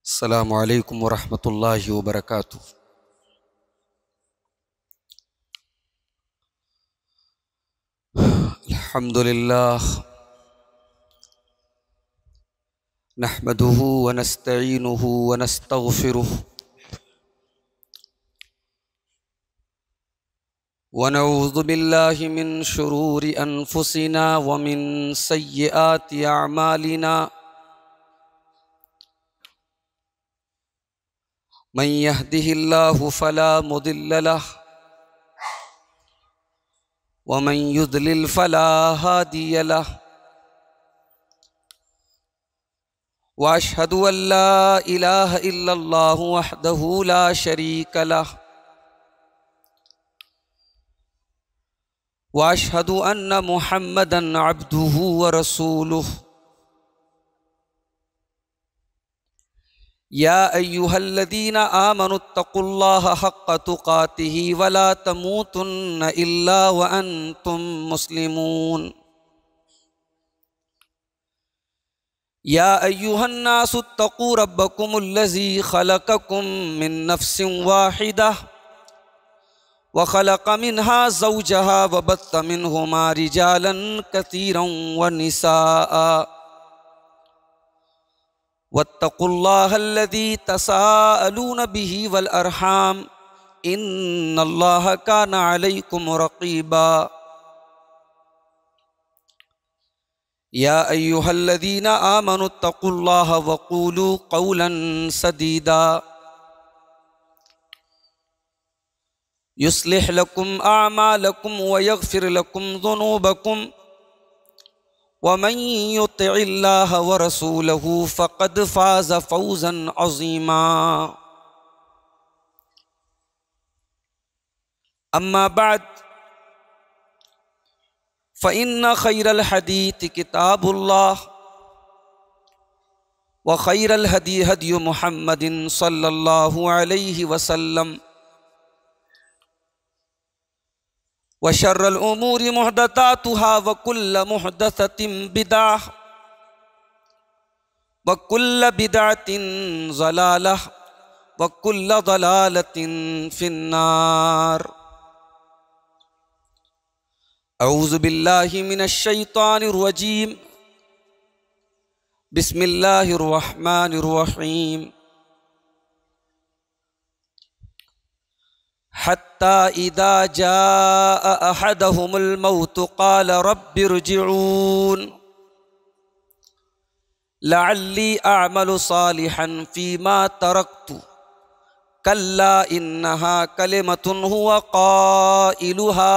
अस्सलामु अलैकुम वरहमतुल्लाहि वबरकातुह। अल्हम्दुलिल्लाह नहमदुहु व नस्तईनुहु व नस्तगफिरुह व नऊज़ु बिल्लाहि मिन शुरूरि अनफुसिना व मिन सय्यिआति अअमालिना। मन यहदिहिल्लाहु फला मुदिल्ल लहु व मन युद्लिल फला हादिय लहु। व अशहदु अल्ला इलाहा इल्लल्लाहु वहदहु ला शरीक लहु व अशहदु अन्न मुहम्मदन अब्दुहु व रसूलुहु। या अय्युहल्लज़ीना आमनुत्तक़ुल्लाहा हक़्क़ तुक़ातिही वला तमूतुन्न इल्ला व अंतुम मुस्लिमून। या अय्युहन्नासुत्तक़ू रब्बकुमुल्लज़ी ख़लक़कुम मिन नफ़्सिन वाहिदह व ख़लक़ मिन्हा ज़ौजहा व बत्त मिन्हुमा रिजालन कसीरन व निसाअ वत्तक़ुल्लाहल्लज़ी तसाअलून बिही वल अरहाम इन्नल्लाहा काना अलैकुम रक़ीबा। या अय्युहल्लज़ीना आमनुत्तक़ुल्लाहा व क़ूलू क़ौलन सदीदा युस्लिह लकुम अअमालकुम व यग़फ़िर लकुम ज़ुनूबकुम वमन युतिइल्लाह व रसूलहु फ़क़द फ़ाज़ फ़ौज़न अज़ीमा। अम्मा बअद फ़इन्न ख़ैरल हदीस किताबुल्लाह व ख़ैरल हदी हदी मुहम्मदिन सल्लल्लाहु अलैहि वसल्लम व शर्रल उमूरि मुहदसातुहा व कुल्ल मुहदसतिन बिदअह व कुल्ल बिदअतिन ज़लालह व कुल्ल ज़लालतिन फिन्नार। औज़ु बिल्लाहि मिनश शैतानिर रजीम। बिस्मिल्लाहिर रहमानिर रहीम। हत्ता इदा जाअ अहदहुमुल मौत क़ाल रब्बिरजिऊन लअल्ली अअमलु सालिहन फ़ीमा तरक्तु कल्ला इन्नहा कलिमतुन हुव क़ाइलुहा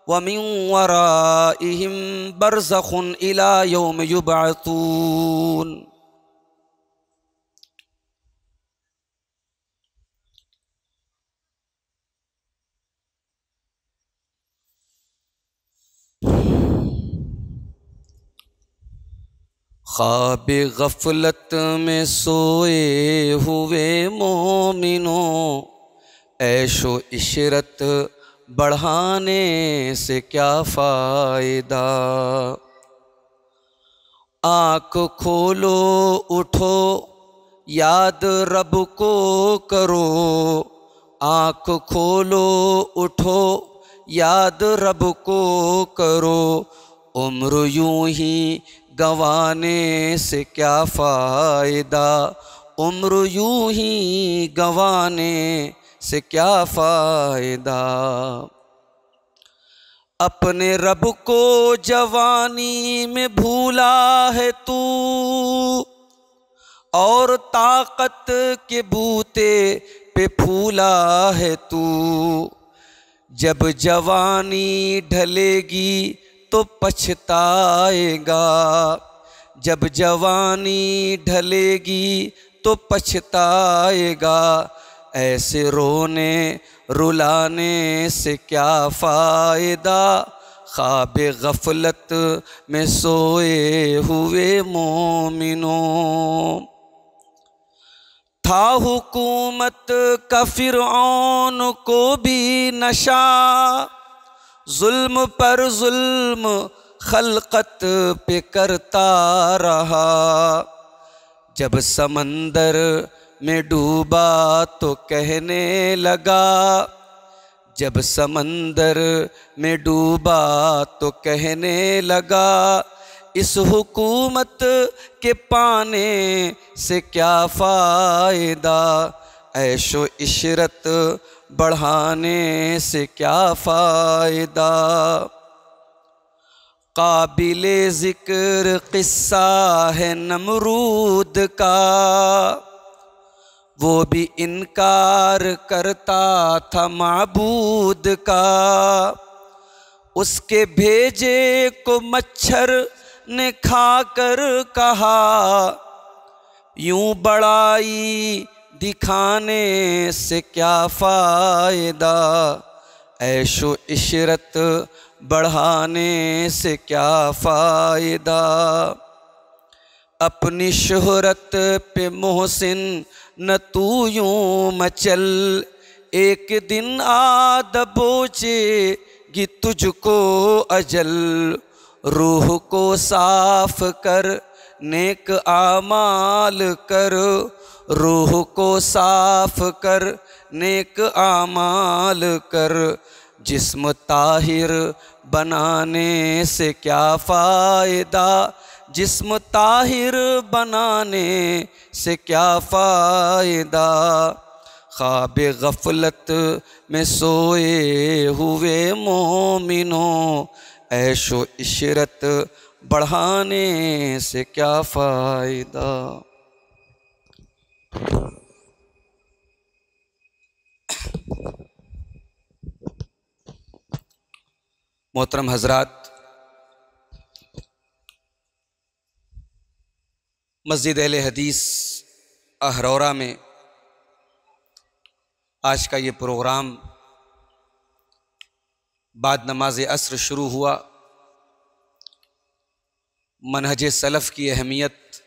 व मिन वराइहिम बरज़ख़ुन इला यौम युबअसून। ख्वाब गफलत में सोए हुए मोमिनों ऐशो इशरत बढ़ाने से क्या फ़ायदा। आँख खोलो उठो याद रब को करो। आँख खोलो उठो याद रब को करो। उम्र यूं ही गंवाने से क्या फ़ायदा। उम्र यूं ही गंवाने से क्या फ़ायदा। अपने रब को जवानी में भूला है तू और ताकत के बूते पे फूला है तू। जब जवानी ढलेगी तो पछताएगा। जब जवानी ढलेगी तो पछताएगा। ऐसे रोने रुलाने से क्या फ़ायदा। ख्वाब गफलत में सोए हुए मोमिनों। था हुकूमत का फ़िरऔन को भी नशा जुल्म पर जुल्म खलकत पे करता रहा। जब समंदर में डूबा तो कहने लगा, जब समंदर में डूबा तो कहने लगा, इस हुकूमत के पाने से क्या फ़ायदा, ऐशो इशरत बढ़ाने से क्या फ़ायदा। काबिले ज़िक्र क़िस्सा है नमरूद का, वो भी इनकार करता था माबूद का। उसके भेजे को मच्छर ने खाकर कहा, यूं बड़ाई दिखाने से क्या फ़ायदा, ऐशो इशरत बढ़ाने से क्या फ़ायदा। अपनी शोहरत पे मोहसिन न तू यूं मचल, एक दिन आ दबोचेगी तुझको अजल। रूह को साफ कर नेक आमाल कर, रूह को साफ कर नेक आमाल कर। जिस्म ताहिर बनाने से क्या फ़ायदा, जिस्म ताहिर बनाने से क्या फ़ायदा। ख्वाब गफलत में सोए हुए मोमिनों, ऐशो इशरत बढ़ाने से क्या फ़ायदा। मोहतरम हजरात, मस्जिद अहले हदीस अहरौरा में आज का ये प्रोग्राम बाद नमाज असर शुरू हुआ। मनहज सलफ़ की अहमियत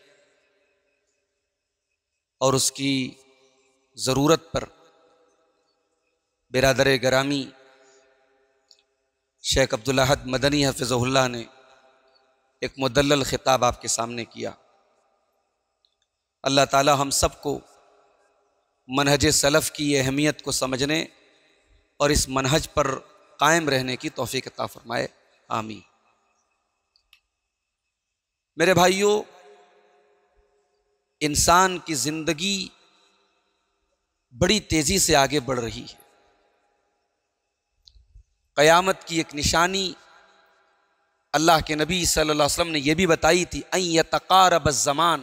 और उसकी ज़रूरत पर बिरादर गरामी शेख अब्दुल अहद मदनी हफ़िज़हुल्लाह ने एक मुदल्लल ख़िताब आपके सामने किया। अल्लाह ताला हम सबको मनहज सलफ़ की अहमियत को समझने और इस मनहज पर कायम रहने की तौफ़ीक़ अता फ़रमाए, आमीन। मेरे भाइयों, इंसान की ज़िंदगी बड़ी तेज़ी से आगे बढ़ रही है। क़यामत की एक निशानी अल्लाह के नबी सल्लल्लाहु अलैहि वसल्लम ने यह भी बताई थी, अन यतक़ारब ज़मान,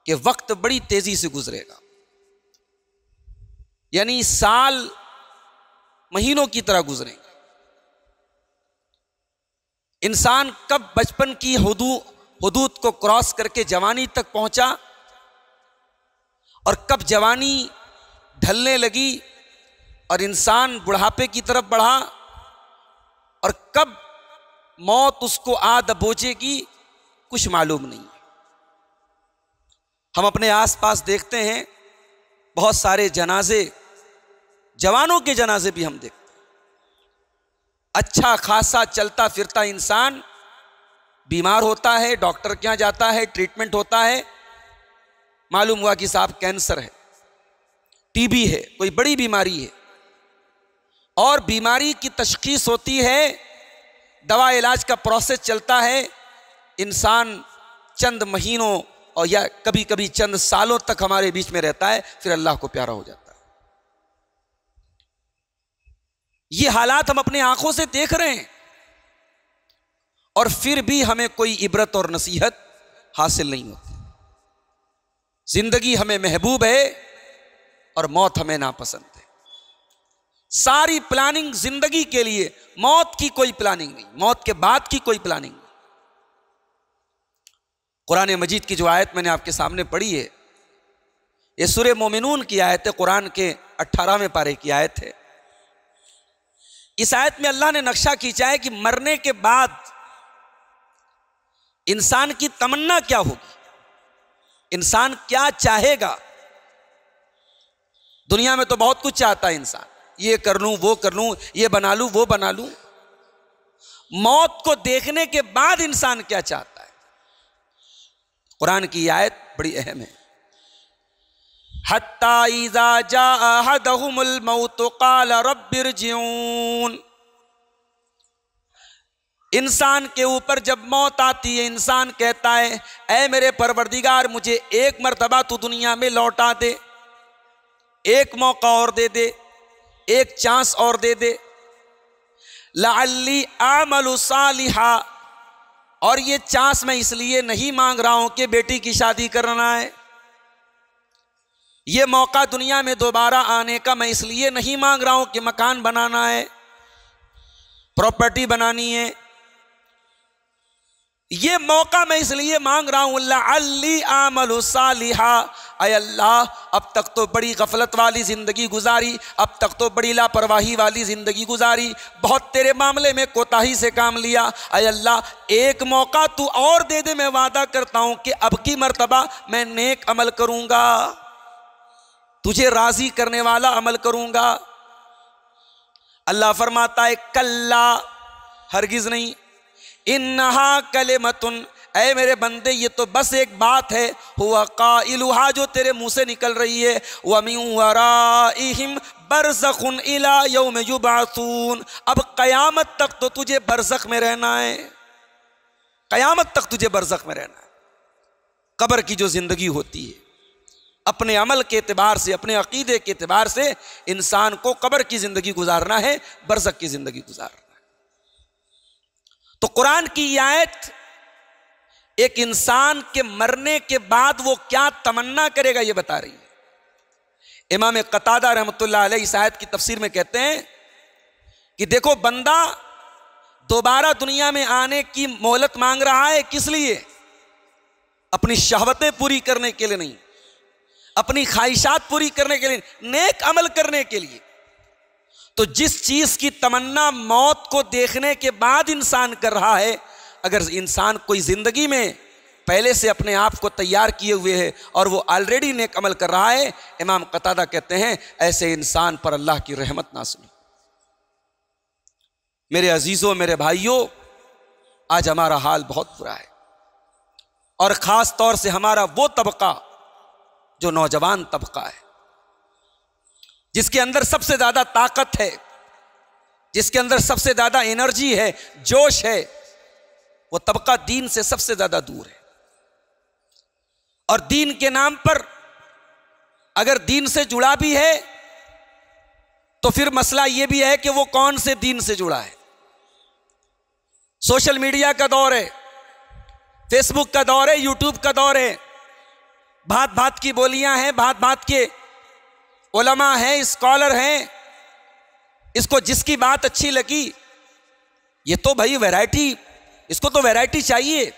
कि वक्त बड़ी तेज़ी से गुजरेगा, यानी साल महीनों की तरह गुजरेंगे। इंसान कब बचपन की हुदूद को क्रॉस करके जवानी तक पहुंचा और कब जवानी ढलने लगी और इंसान बुढ़ापे की तरफ बढ़ा और कब मौत उसको आ दबोचेगी, कुछ मालूम नहीं। हम अपने आसपास देखते हैं बहुत सारे जनाजे, जवानों के जनाजे भी हम देखते हैं। अच्छा खासा चलता फिरता इंसान बीमार होता है, डॉक्टर के यहाँ जाता है, ट्रीटमेंट होता है, मालूम हुआ कि साहब कैंसर है, टीबी है, कोई बड़ी बीमारी है, और बीमारी की तशखीस होती है, दवा इलाज का प्रोसेस चलता है। इंसान चंद महीनों और या कभी कभी चंद सालों तक हमारे बीच में रहता है, फिर अल्लाह को प्यारा हो जाता है। ये हालात हम अपनी आंखों से देख रहे हैं और फिर भी हमें कोई इबरत और नसीहत हासिल नहीं होती। जिंदगी हमें महबूब है और मौत हमें नापसंद है। सारी प्लानिंग जिंदगी के लिए, मौत की कोई प्लानिंग नहीं, मौत के बाद की कोई प्लानिंग नहीं। कुरान मजीद की जो आयत मैंने आपके सामने पढ़ी है, ये सूरह मोमिनून की आयत है, कुरान के 18वें पारे की आयत है। इस आयत में अल्लाह ने नक्शा खींचा है कि मरने के बाद इंसान की तमन्ना क्या होगी, इंसान क्या चाहेगा। दुनिया में तो बहुत कुछ चाहता है इंसान, ये कर लूं, वो कर लूं, ये बना लूं, वो बना लूं। मौत को देखने के बाद इंसान क्या चाहता है। कुरान की आयत बड़ी अहम है। हत्ता इज़ा जाअ अहदहुमुल मौत क़ाल रब्बिरजिऊन। इंसान के ऊपर जब मौत आती है, इंसान कहता है ऐ मेरे परवरदिगार मुझे एक मर्तबा तू दुनिया में लौटा दे, एक मौका और दे दे, एक चांस और दे दे। लअल्ली आमलु सालिहा, और ये चांस मैं इसलिए नहीं मांग रहा हूं कि बेटी की शादी करना है, ये मौका दुनिया में दोबारा आने का मैं इसलिए नहीं मांग रहा हूं कि मकान बनाना है, प्रॉपर्टी बनानी है, ये मौका मैं इसलिए मांग रहा हूं लअल्ली आमलु सालिहा। ऐ अल्लाह, अब तक तो बड़ी गफलत वाली जिंदगी गुजारी, अब तक तो बड़ी लापरवाही वाली जिंदगी गुजारी, बहुत तेरे मामले में कोताही से काम लिया। ऐ अल्लाह, एक मौका तू और दे दे, मैं वादा करता हूं कि अब की मर्तबा मैं नेक अमल करूंगा, तुझे राजी करने वाला अमल करूंगा। अल्लाह फरमाता है कल्ला, हरगिज नहीं, इन्नहा कलिमतुन, ऐ मेरे बंदे ये तो बस एक बात है, हुआ काइलुहा, जो तेरे मुंह से निकल रही है, व मिन वराइहिम बरज़खुन इला यौम युबअसून। अब कयामत तक तो तुझे बरज़ख में रहना है, कयामत तक तुझे बरज़ख में रहना है। कब्र की जो जिंदगी होती है, अपने अमल के एतबार से, अपने अकीदे के एतबार से इंसान को कब्र की जिंदगी गुजारना है, बरज़ख की जिंदगी गुजारना है। तो कुरान की आयत एक इंसान के मरने के बाद वो क्या तमन्ना करेगा ये बता रही है। इमाम कतादा रहमतुल्लाह अलैह इस आयत की तफसीर में कहते हैं कि देखो, बंदा दोबारा दुनिया में आने की मोहलत मांग रहा है, किस लिए? अपनी शहवतें पूरी करने के लिए नहीं, अपनी ख्वाहिशात पूरी करने के लिए, नेक अमल करने के लिए। तो जिस चीज की तमन्ना मौत को देखने के बाद इंसान कर रहा है, अगर इंसान कोई जिंदगी में पहले से अपने आप को तैयार किए हुए है और वो ऑलरेडी नेक अमल कर रहा है, इमाम कतादा कहते हैं ऐसे इंसान पर अल्लाह की रहमत नाज़िल हो। मेरे अजीजों, मेरे भाइयों, आज हमारा हाल बहुत बुरा है, और खास तौर से हमारा वो तबका जो नौजवान तबका है, जिसके अंदर सबसे ज्यादा ताकत है, जिसके अंदर सबसे ज्यादा एनर्जी है, जोश है, वो तबका दीन से सबसे ज्यादा दूर है। और दीन के नाम पर अगर दीन से जुड़ा भी है तो फिर मसला यह भी है कि वो कौन से दीन से जुड़ा है। सोशल मीडिया का दौर है, फेसबुक का दौर है, यूट्यूब का दौर है, भांत भांत की बोलियां हैं, भांत भांत के उलमा हैं, स्कॉलर हैं, इसको जिसकी बात अच्छी लगी, ये तो भाई वैरायटी, इसको तो वैरायटी चाहिए।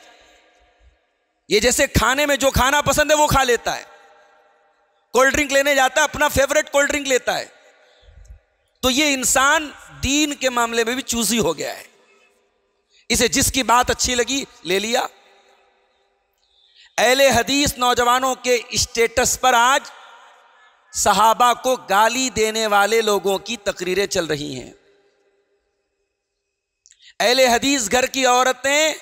ये जैसे खाने में जो खाना पसंद है वो खा लेता है, कोल्ड ड्रिंक लेने जाता है, अपना फेवरेट कोल्ड ड्रिंक लेता है। तो ये इंसान दीन के मामले में भी चूजी हो गया है, इसे जिसकी बात अच्छी लगी ले लिया। अहले हदीस नौजवानों के स्टेटस पर आज सहाबा को गाली देने वाले लोगों की तकरीरें चल रही हैं। अहले हदीस घर की औरतें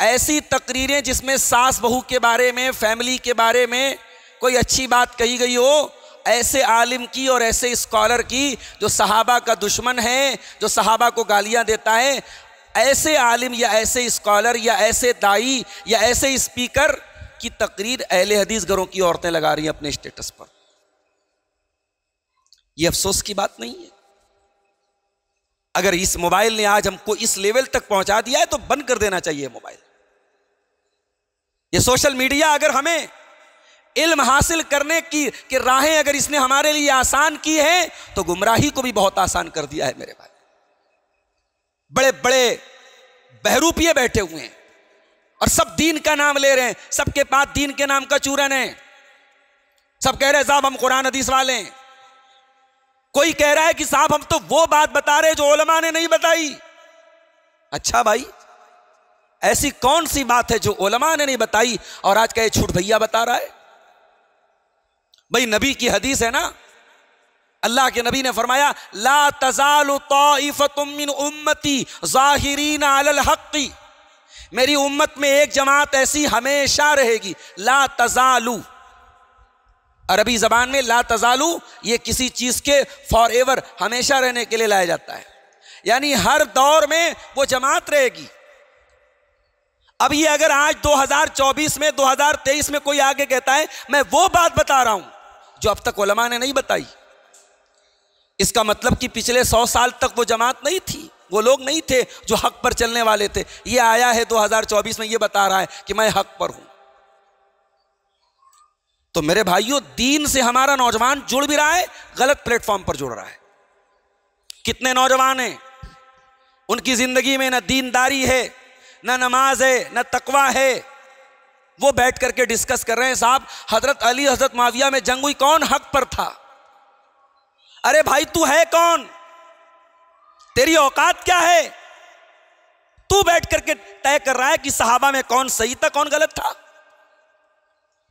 ऐसी तकरीरें जिसमें सास बहू के बारे में, फैमिली के बारे में कोई अच्छी बात कही गई हो, ऐसे आलिम की और ऐसे स्कॉलर की जो सहाबा का दुश्मन है, जो सहाबा को गालियां देता है, ऐसे आलिम या ऐसे स्कॉलर या ऐसे दाई या ऐसे स्पीकर की तकरीर अहले हदीस घरों की औरतें लगा रही हैं अपने स्टेटस पर। यह अफसोस की बात नहीं है। अगर इस मोबाइल ने आज हमको इस लेवल तक पहुंचा दिया है तो बंद कर देना चाहिए मोबाइल। ये सोशल मीडिया अगर हमें इल्म हासिल करने की राहें अगर इसने हमारे लिए आसान की है तो गुमराही को भी बहुत आसान कर दिया है मेरे भाई। बड़े बड़े बहरूपिये बैठे हुए हैं और सब दीन का नाम ले रहे हैं, सबके पास दीन के नाम का चूरन है। सब कह रहे हैं साहब हम कुरान हदीस वाले हैं, कोई कह रहा है कि साहब हम तो वो बात बता रहे जो उलमा ने नहीं बताई। अच्छा भाई, ऐसी कौन सी बात है जो उलमा ने नहीं बताई और आज का ये झूठ भैया बता रहा है? भाई नबी की हदीस है ना, अल्लाह के नबी ने फरमाया ला तज़ालु ताइफतुम मिन उम्मती ज़ाहिरीन अलल हक़्क़ि मेरी उम्मत में एक जमात ऐसी हमेशा रहेगी, ला तजालू। अरबी जबान में ला तजालू ये किसी चीज के फॉर एवर, हमेशा रहने के लिए लाया जाता है, यानी हर दौर में वो जमात रहेगी। अब ये अगर आज 2024 में 2023 में कोई आगे कहता है मैं वो बात बता रहा हूं जो अब तक उलमा ने नहीं बताई, इसका मतलब कि पिछले 100 साल तक वो जमात नहीं थी, वो लोग नहीं थे जो हक पर चलने वाले थे। ये आया है 2024 में, ये बता रहा है कि मैं हक पर हूं। तो मेरे भाइयों, दीन से हमारा नौजवान जुड़ भी रहा है, गलत प्लेटफॉर्म पर जुड़ रहा है। कितने नौजवान हैं उनकी जिंदगी में न दीनदारी है, न नमाज है, न तकवा है। वो बैठ करके डिस्कस कर रहे हैं, साहब हजरत अली हजरत माविया में जंग हुई, कौन हक पर था? अरे भाई तू है कौन? तेरी औकात क्या है? तू बैठ करके तय कर रहा है कि सहाबा में कौन सही था कौन गलत था।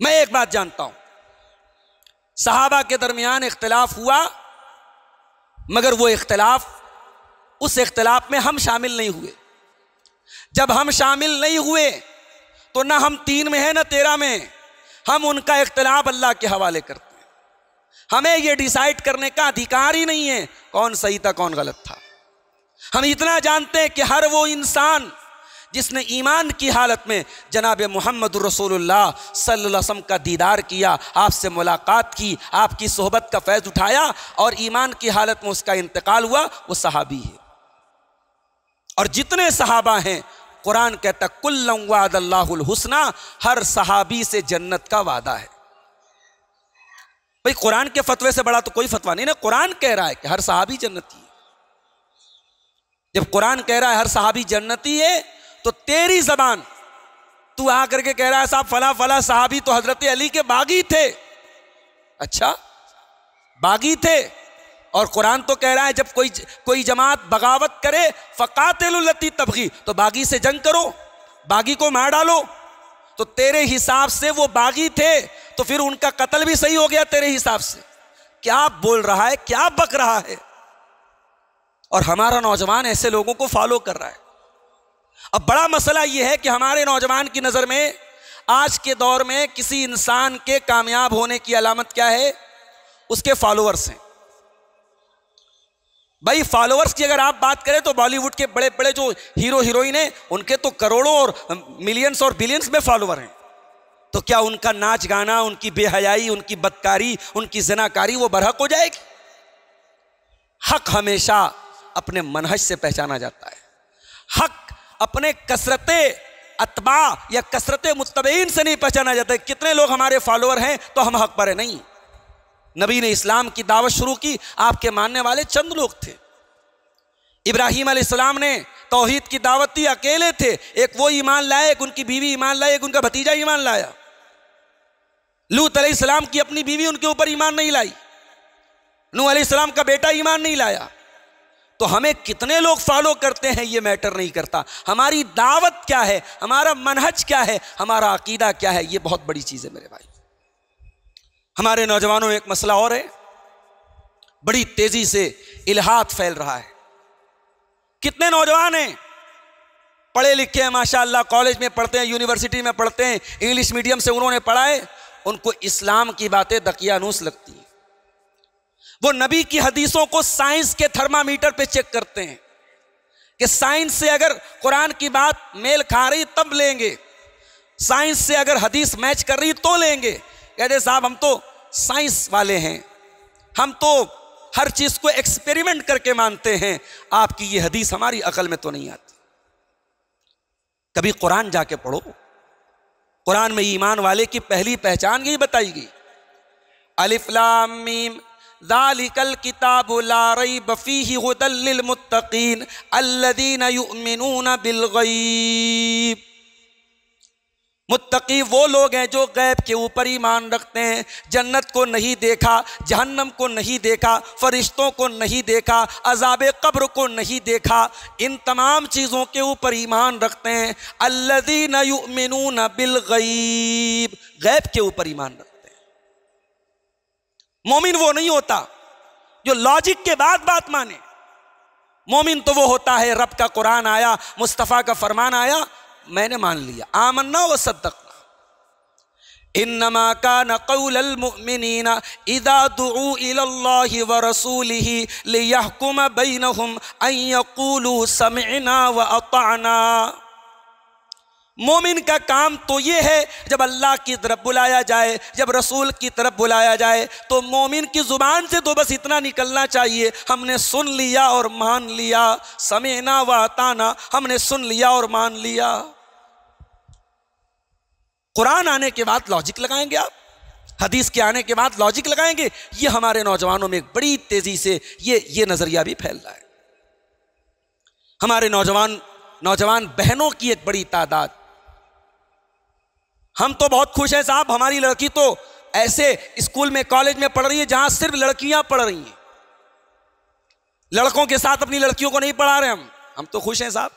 मैं एक बात जानता हूं, सहाबा के दरमियान इख्तिलाफ हुआ, मगर वो इख्तिलाफ, उस इख्तिलाफ में हम शामिल नहीं हुए। जब हम शामिल नहीं हुए तो ना हम 3 में हैं ना 13 में, हम उनका इख्तिलाफ अल्लाह के हवाले करते हैं। हमें यह डिसाइड करने का अधिकार ही नहीं है कौन सही था कौन गलत था। हम इतना जानते हैं कि हर वो इंसान जिसने ईमान की हालत में जनाब मोहम्मद रसूलुल्लाह सल्लल्लाहु अलैहि वसल्लम का दीदार किया, आपसे मुलाकात की, आपकी सोहबत का फैज़ उठाया और ईमान की हालत में उसका इंतकाल हुआ, वो सहाबी है। और जितने सहाबा हैं, कुरान कहता कुल्लम वादल्लाहुल हुस्ना, हर सहाबी से जन्नत का वादा है। भाई कुरान के फतवे से बड़ा तो कोई फतवा नहीं ना। कुरान कह रहा है कि हर सहाबी जन्नती है। जब कुरान कह रहा है हर सहाबी जन्नती है, तो तेरी जबान तू आकर के कह रहा है साहब फला फला सहाबी तो हजरत अली के बागी थे। अच्छा, बागी थे। और कुरान तो कह रहा है जब कोई जमात बगावत करे फ़क़ातिलुल लती तबग़ी, तो बागी से जंग करो, बागी को मार डालो। तो तेरे हिसाब से वो बागी थे, तो फिर उनका कत्ल भी सही हो गया तेरे हिसाब से। क्या बोल रहा है, क्या बक रहा है? और हमारा नौजवान ऐसे लोगों को फॉलो कर रहा है। अब बड़ा मसला यह है कि हमारे नौजवान की नज़र में आज के दौर में किसी इंसान के कामयाब होने की अलामत क्या है? उसके फॉलोअर्स हैं। भाई फॉलोअर्स की अगर आप बात करें तो बॉलीवुड के बड़े बड़े जो हीरो हीरोइन हैं, उनके तो करोड़ों और मिलियंस और बिलियंस में फॉलोअर हैं। तो क्या उनका नाच गाना, उनकी बेहयाई, उनकी बदकारी, उनकी ज़नाकारी वो बरहक हो जाएगी? हक हमेशा अपने मनहज से पहचाना जाता है। हक अपने कसरते अतबा या कसरते मुत्तबईन से नहीं पहचाना जाता है। कितने लोग हमारे फॉलोअर हैं तो हम हक पर है? नहीं। नबी ने इस्लाम की दावत शुरू की, आपके मानने वाले चंद लोग थे। इब्राहीम अलैहिस्सलाम ने तौहीद की दावत दी, अकेले थे। एक वो ईमान लाए, एक उनकी बीवी ईमान लाई, एक उनका भतीजा ईमान लाया। लूत अलैहिस्सलाम की अपनी बीवी उनके ऊपर ईमान नहीं लाई। नूह अलैहिस्सलाम का बेटा ईमान नहीं लाया। तो हमें कितने लोग फॉलो करते हैं ये मैटर नहीं करता। हमारी दावत क्या है, हमारा मनहज क्या है, हमारा अकीदा क्या है, ये बहुत बड़ी चीज़ है मेरे भाई। हमारे नौजवानों में एक मसला और है, बड़ी तेजी से इल्हाद फैल रहा है। कितने नौजवान हैं पढ़े लिखे हैं माशाअल्लाह, कॉलेज में पढ़ते हैं, यूनिवर्सिटी में पढ़ते हैं, इंग्लिश मीडियम से उन्होंने पढ़ा है, उनको इस्लाम की बातें दकियानूस लगती हैं। वो नबी की हदीसों को साइंस के थर्मामीटर पे चेक करते हैं कि साइंस से अगर कुरान की बात मेल खा रही तब लेंगे, साइंस से अगर हदीस मैच कर रही तो लेंगे। कहते साहब हम तो साइंस वाले हैं, हम तो हर चीज को एक्सपेरिमेंट करके मानते हैं, आपकी ये हदीस हमारी अकल में तो नहीं आती। कभी कुरान जाके पढ़ो, कुरान में ईमान वाले की पहली पहचान यही बताई गई, अलिफ लाम मीम ज़ालिकल किताबु ला रैब फ़ीहि हुदल लिल मुत्तक़ीन अल्लज़ीना युमिनूना बिल गैब। मुत्तकी वो लोग हैं जो गैब के ऊपर ईमान रखते हैं, जन्नत को नहीं देखा, जहन्नम को नहीं देखा, फरिश्तों को नहीं देखा, अज़ाबे कब्र को नहीं देखा, इन तमाम चीज़ों के ऊपर ईमान रखते हैं। अल्लज़ीना युमिनूना बिल गैब, गैब के ऊपर ईमान रखते हैं। मोमिन वो नहीं होता जो लॉजिक के बाद बात माने। मोमिन तो वो होता है रब का कुरान आया, मुस्तफ़ा का फरमान आया, मैंने मान लिया, आमन्ना व सद्दक़ना। इन्नमा कान क़ौलल मुअमिनीना इज़ा दुऊ इलल्लाहि व रसूलिही लियहकुम बैनहुम अन यक़ूलू समिअना व अतअना। मोमिन का काम तो ये है, जब अल्लाह की तरफ बुलाया जाए, जब रसूल की तरफ बुलाया जाए, तो मोमिन की ज़ुबान से तो बस इतना निकलना चाहिए, हमने सुन लिया और मान लिया। समेना व अताना, हमने सुन लिया और मान लिया। कुरान आने के बाद लॉजिक लगाएंगे आप, हदीस के आने के बाद लॉजिक लगाएंगे। ये हमारे नौजवानों में बड़ी तेजी से ये नजरिया भी फैल रहा है। हमारे नौजवान बहनों की एक बड़ी तादाद, हम तो बहुत खुश हैं साहब, हमारी लड़की तो ऐसे स्कूल में कॉलेज में पढ़ रही है जहां सिर्फ लड़कियां पढ़ रही हैं, लड़कों के साथ अपनी लड़कियों को नहीं पढ़ा रहे हम तो खुश हैं साहब।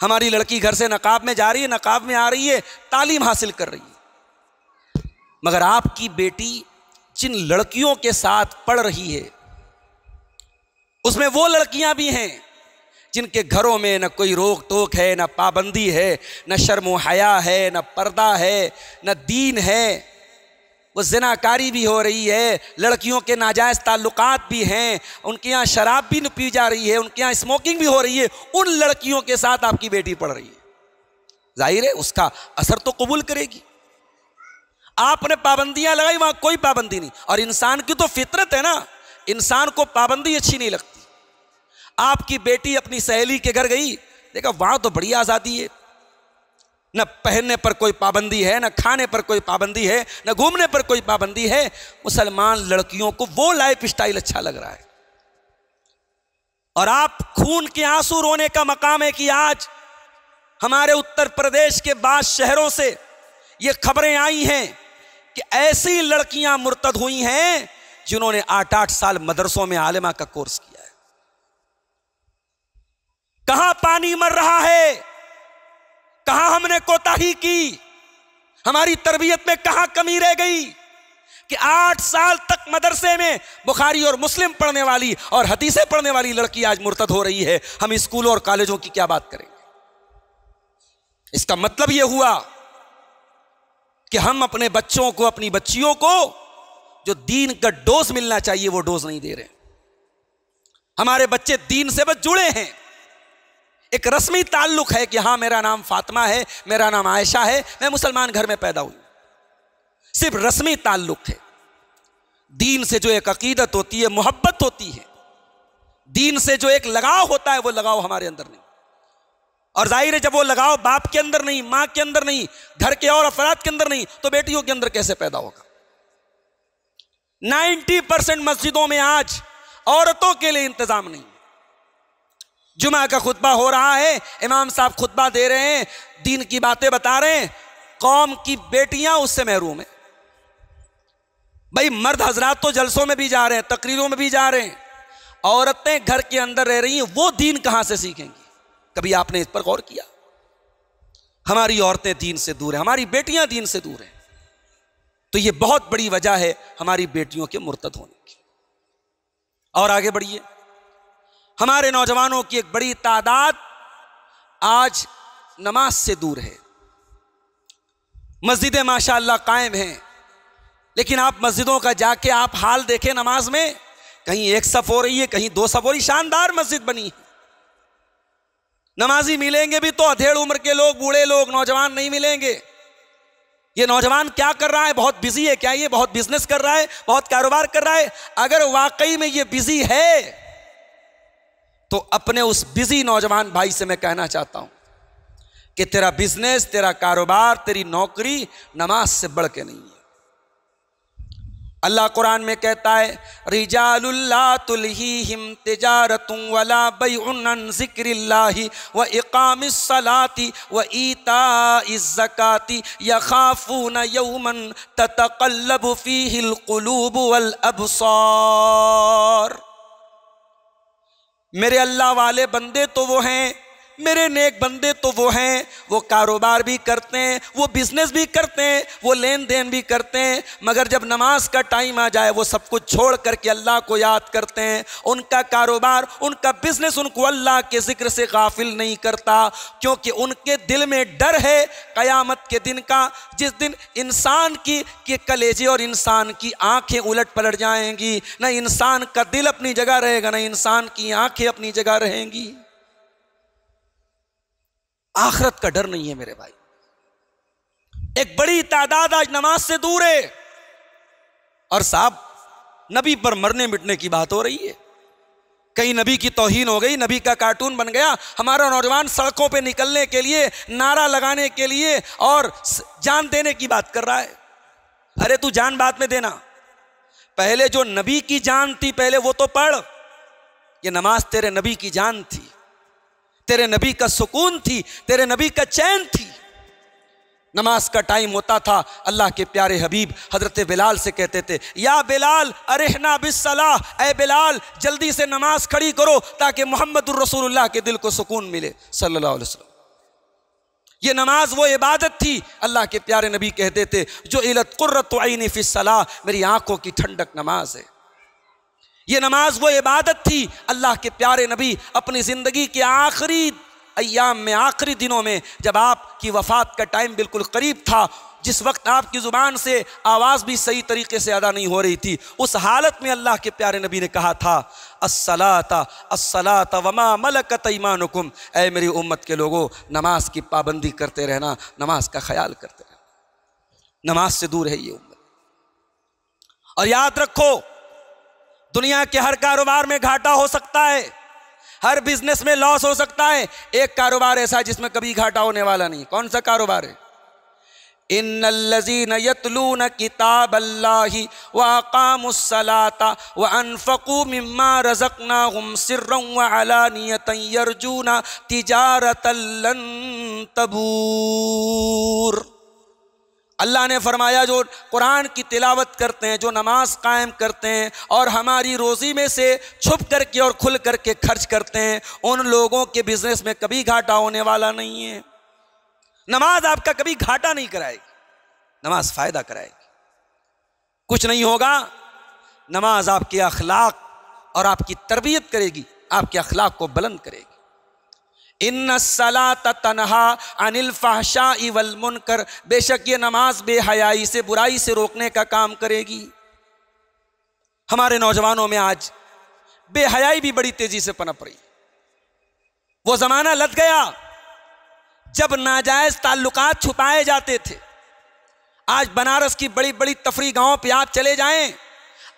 हमारी लड़की घर से नकाब में जा रही है, नकाब में आ रही है, तालीम हासिल कर रही है। मगर आपकी बेटी जिन लड़कियों के साथ पढ़ रही है, उसमें वो लड़कियां भी हैं जिनके घरों में न कोई रोक टोक है, न पाबंदी है, न शर्म हया है, न पर्दा है, न दीन है। वो ज़िनाकारी भी हो रही है, लड़कियों के नाजायज़ ताल्लुकात भी हैं, उनके यहाँ शराब भी पी जा रही है, उनके यहाँ स्मोकिंग भी हो रही है। उन लड़कियों के साथ आपकी बेटी पढ़ रही है, जाहिर है उसका असर तो कबूल करेगी। आपने पाबंदियां लगाई, वहां कोई पाबंदी नहीं। और इंसान की तो फितरत है ना, इंसान को पाबंदी अच्छी नहीं लगती। आपकी बेटी अपनी सहेली के घर गई, देखा वहां तो बड़ी आज़ादी है, न पहनने पर कोई पाबंदी है, न खाने पर कोई पाबंदी है, न घूमने पर कोई पाबंदी है। मुसलमान लड़कियों को वो लाइफ स्टाइल अच्छा लग रहा है। और आप खून के आंसू रोने का मकाम है कि आज हमारे उत्तर प्रदेश के बाद शहरों से ये खबरें आई हैं कि ऐसी लड़कियां मुर्तद हुई हैं जिन्होंने 8-8 साल मदरसों में आलिमा का कोर्स किया है। कहां पानी मर रहा है, कहां हमने कोताही की, हमारी तरबियत में कहां कमी रह गई कि 8 साल तक मदरसे में बुखारी और मुस्लिम पढ़ने वाली और हदीसें पढ़ने वाली लड़की आज मुर्तद हो रही है। हम स्कूलों और कॉलेजों की क्या बात करेंगे? इसका मतलब यह हुआ कि हम अपने बच्चों को, अपनी बच्चियों को जो दीन का डोज मिलना चाहिए वो डोज नहीं दे रहे। हमारे बच्चे दीन से बस जुड़े हैं, एक रस्मी ताल्लुक है कि हाँ मेरा नाम फातिमा है, मेरा नाम आयशा है, मैं मुसलमान घर में पैदा हुई, सिर्फ रस्मी ताल्लुक है। दीन से जो एक अकीदत होती है, मोहब्बत होती है, दीन से जो एक लगाव होता है, वो लगाव हमारे अंदर नहीं। और जाहिर है जब वो लगाव बाप के अंदर नहीं, मां के अंदर नहीं, घर के और अफराद के अंदर नहीं, तो बेटियों के अंदर कैसे पैदा होगा? 90% मस्जिदों में आज औरतों के लिए इंतजाम नहीं। जुमा का खुतबा हो रहा है, इमाम साहब खुतबा दे रहे हैं, दीन की बातें बता रहे हैं, कौम की बेटियां उससे महरूम है। भाई मर्द हजरात तो जलसों में भी जा रहे हैं, तकरीरों में भी जा रहे हैं, औरतें घर के अंदर रह रही हैं, वो दीन कहां से सीखेंगी? कभी आपने इस पर गौर किया? हमारी औरतें दीन से दूर हैं, हमारी बेटियां दीन से दूर हैं। तो ये बहुत बड़ी वजह है हमारी बेटियों के मुर्तद होने की। और आगे बढ़िए, हमारे नौजवानों की एक बड़ी तादाद आज नमाज से दूर है। मस्जिदें माशाअल्लाह कायम हैं, लेकिन आप मस्जिदों का जाके आप हाल देखें, नमाज में कहीं एक सफ हो रही है, कहीं 2 सफ हो रही। शानदार मस्जिद बनी है, नमाजी मिलेंगे भी तो अधेड़ उम्र के लोग, बूढ़े लोग, नौजवान नहीं मिलेंगे। ये नौजवान क्या कर रहा है? बहुत बिजी है क्या? ये बहुत बिजनेस कर रहा है, बहुत कारोबार कर रहा है? अगर वाकई में ये बिजी है तो अपने उस बिजी नौजवान भाई से मैं कहना चाहता हूं कि तेरा बिजनेस, तेरा कारोबार, तेरी नौकरी नमाज से बढ़ के नहीं है। अल्लाह कुरान में कहता है, रिजालुल्ला तुल्हीहिम तिजारतुन वला बैउन अन ज़िक्रिल्लाहि व इक़ामिस सलाति व ईताइज़ ज़काति यख़ाफ़ून यौमन ततक़ल्लबु फ़ीहिल क़ुलूब वल अब्सार। मेरे अल्लाह वाले बंदे तो वो हैं मेरे नेक बंदे तो वो हैं, वो कारोबार भी करते हैं, वो बिजनेस भी करते हैं, वो लेन देन भी करते हैं, मगर जब नमाज का टाइम आ जाए वो सब कुछ छोड़ करके अल्लाह को याद करते हैं। उनका कारोबार, उनका बिजनेस उनको अल्लाह के जिक्र से गाफिल नहीं करता, क्योंकि उनके दिल में डर है क़यामत के दिन का, जिस दिन इंसान के कलेजे और इंसान की आंखें उलट पलट जाएंगी। न इंसान का दिल अपनी जगह रहेगा, न इंसान की आंखें अपनी जगह रहेंगी। आखिरत का डर नहीं है मेरे भाई। एक बड़ी तादाद आज नमाज से दूर है, और साहब नबी पर मरने मिटने की बात हो रही है। कहीं नबी की तौहीन हो गई, नबी का कार्टून बन गया। हमारा नौजवान सड़कों पे निकलने के लिए, नारा लगाने के लिए और जान देने की बात कर रहा है। अरे तू जान बाद में देना, पहले जो नबी की जान थी पहले वो तो पढ़। ये नमाज तेरे नबी की जान थी, तेरे नबी का सुकून थी, तेरे नबी का चैन थी। नमाज का टाइम होता था, अल्लाह के प्यारे हबीब हजरत बिलाल से कहते थे, या बिलाल अरिहना बिस्सलाह, ऐ बिलाल जल्दी से नमाज खड़ी करो ताकि मोहम्मदुर रसूलुल्लाह के दिल को सुकून मिले सल्लल्लाहु अलैहि वसल्लम। ये नमाज वो इबादत थी, अल्लाह के प्यारे नबी कहते थे, जो इलत कुर्रतु ऐनी फिस्सलाह, मेरी आंखों की ठंडक नमाज है। ये नमाज वो इबादत थी, अल्लाह के प्यारे नबी अपनी ज़िंदगी के आखिरी अय्याम में, आखिरी दिनों में, जब आपकी वफ़ात का टाइम बिल्कुल करीब था, जिस वक्त आपकी ज़ुबान से आवाज़ भी सही तरीके से अदा नहीं हो रही थी, उस हालत में अल्लाह के प्यारे नबी ने कहा था, अस्सलाता अस्सलाता वमा मलकत ईमानुकुम, ऐ मेरी उम्मत के लोगों नमाज की पाबंदी करते रहना, नमाज का ख्याल करते रहना। नमाज से दूर है ये उम्मत। और याद रखो, दुनिया के हर कारोबार में घाटा हो सकता है, हर बिजनेस में लॉस हो सकता है। एक कारोबार ऐसा है जिसमें कभी घाटा होने वाला नहीं। कौन सा कारोबार है? इन्नल्लज़ीना यतलूना किताबल्लाहि व अक़ामुस्सलाता व अनफ़क़ू मिम्मा रज़क़नाहुम सिर्रन व अलानियतन यरजूना तिजारतन लन तबूर। अल्लाह ने फरमाया, जो कुरान की तिलावत करते हैं, जो नमाज कायम करते हैं और हमारी रोज़ी में से छुप करके और खुल करके खर्च करते हैं, उन लोगों के बिजनेस में कभी घाटा होने वाला नहीं है। नमाज आपका कभी घाटा नहीं कराएगी, नमाज फ़ायदा कराएगी। कुछ नहीं होगा, नमाज आपके अखलाक और आपकी तरबियत करेगी, आपके अखलाक को बुलंद करेगी। इन्नस्सलात तन्हा अनिल फ़हशाई वल मुनकर, बेशक ये नमाज बेहयाई से, बुराई से रोकने का काम करेगी। हमारे नौजवानों में आज बेहयाई भी बड़ी तेजी से पनप रही। वो जमाना लग गया जब नाजायज ताल्लुकात छुपाए जाते थे। आज बनारस की बड़ी बड़ी तफरी गांवों पे आप चले जाएं,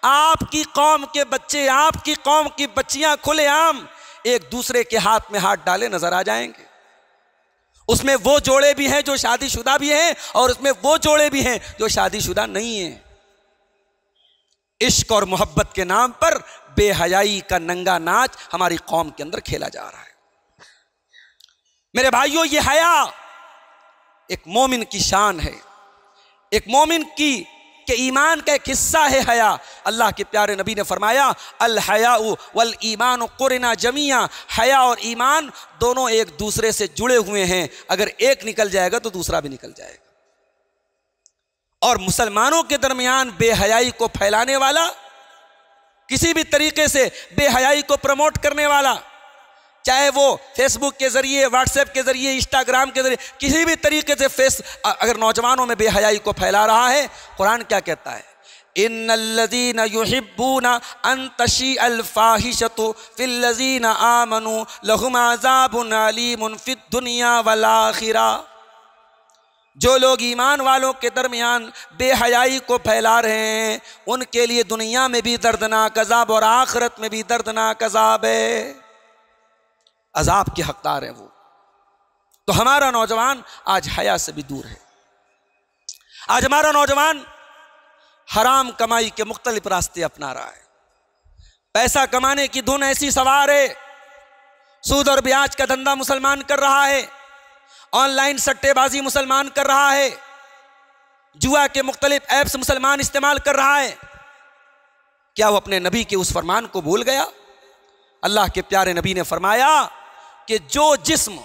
आपकी कौम के बच्चे, आपकी कौम की बच्चियां खुलेआम एक दूसरे के हाथ में हाथ डाले नजर आ जाएंगे। उसमें वो जोड़े भी हैं जो शादीशुदा भी हैं, और उसमें वो जोड़े भी हैं जो शादीशुदा नहीं हैं। इश्क और मोहब्बत के नाम पर बेहयाई का नंगा नाच हमारी कौम के अंदर खेला जा रहा है। मेरे भाइयों, ये हया एक मोमिन की शान है, एक मोमिन के ईमान का एक हिस्सा है हया। अल्लाह के प्यारे नबी ने फरमाया, अल हयाउ वल ईमान कुरना जमिया, हया और ईमान दोनों एक दूसरे से जुड़े हुए हैं। अगर एक निकल जाएगा तो दूसरा भी निकल जाएगा। और मुसलमानों के दरमियान बेहयाई को फैलाने वाला, किसी भी तरीके से बेहयाई को प्रमोट करने वाला, चाहे वो फेसबुक के जरिए, व्हाट्सएप के जरिए, इंस्टाग्राम के जरिए, किसी भी तरीके से अगर नौजवानों में बेहयाई को फैला रहा है, कुरान क्या कहता है? इन्नल्लज़ीना युहिब्बूना अन तशीअल फाहिशतु फिल्लज़ीना आमनू लहुम अज़ाबुन अलीमुन फिद दुनिया वल आखिरा। जो लोग ईमान वालों के दरमियान बेहयाई को फैला रहे हैं, उनके लिए दुनिया में भी दर्दनाक अज़ाब और आखिरत में भी दर्दनाक अज़ाब है। अज़ाब के हकदार हैं वो। तो हमारा नौजवान आज हया से भी दूर है। आज हमारा नौजवान हराम कमाई के मुख्तलिफ रास्ते अपना रहा है। पैसा कमाने की धुन ऐसी सवार है, सूद और ब्याज का धंधा मुसलमान कर रहा है, ऑनलाइन सट्टेबाजी मुसलमान कर रहा है, जुआ के मुख्तलिफ ऐप्स मुसलमान इस्तेमाल कर रहा है। क्या वो अपने नबी के उस फरमान को भूल गया? अल्लाह के प्यारे नबी ने फरमाया, कि जो जिस्म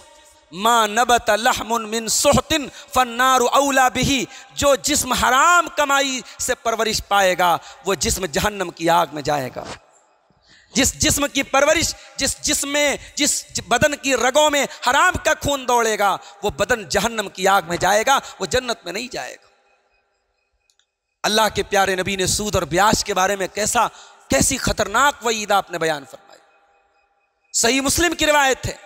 माँ नबत लहमुन मिन सुहतिन फन्नारु औला बिही, जो जिस्म हराम कमाई से परवरिश पाएगा वो जिस्म जहन्नम की आग में जाएगा। जिस जिस्म की परवरिश, जिस बदन की रगों में हराम का खून दौड़ेगा वो बदन जहन्नम की आग में जाएगा, वो जन्नत में नहीं जाएगा। अल्लाह के प्यारे नबी ने सूद और ब्याज के बारे में कैसी खतरनाक वईद आपने बयान फरमाई। सही मुस्लिम की रिवायत है,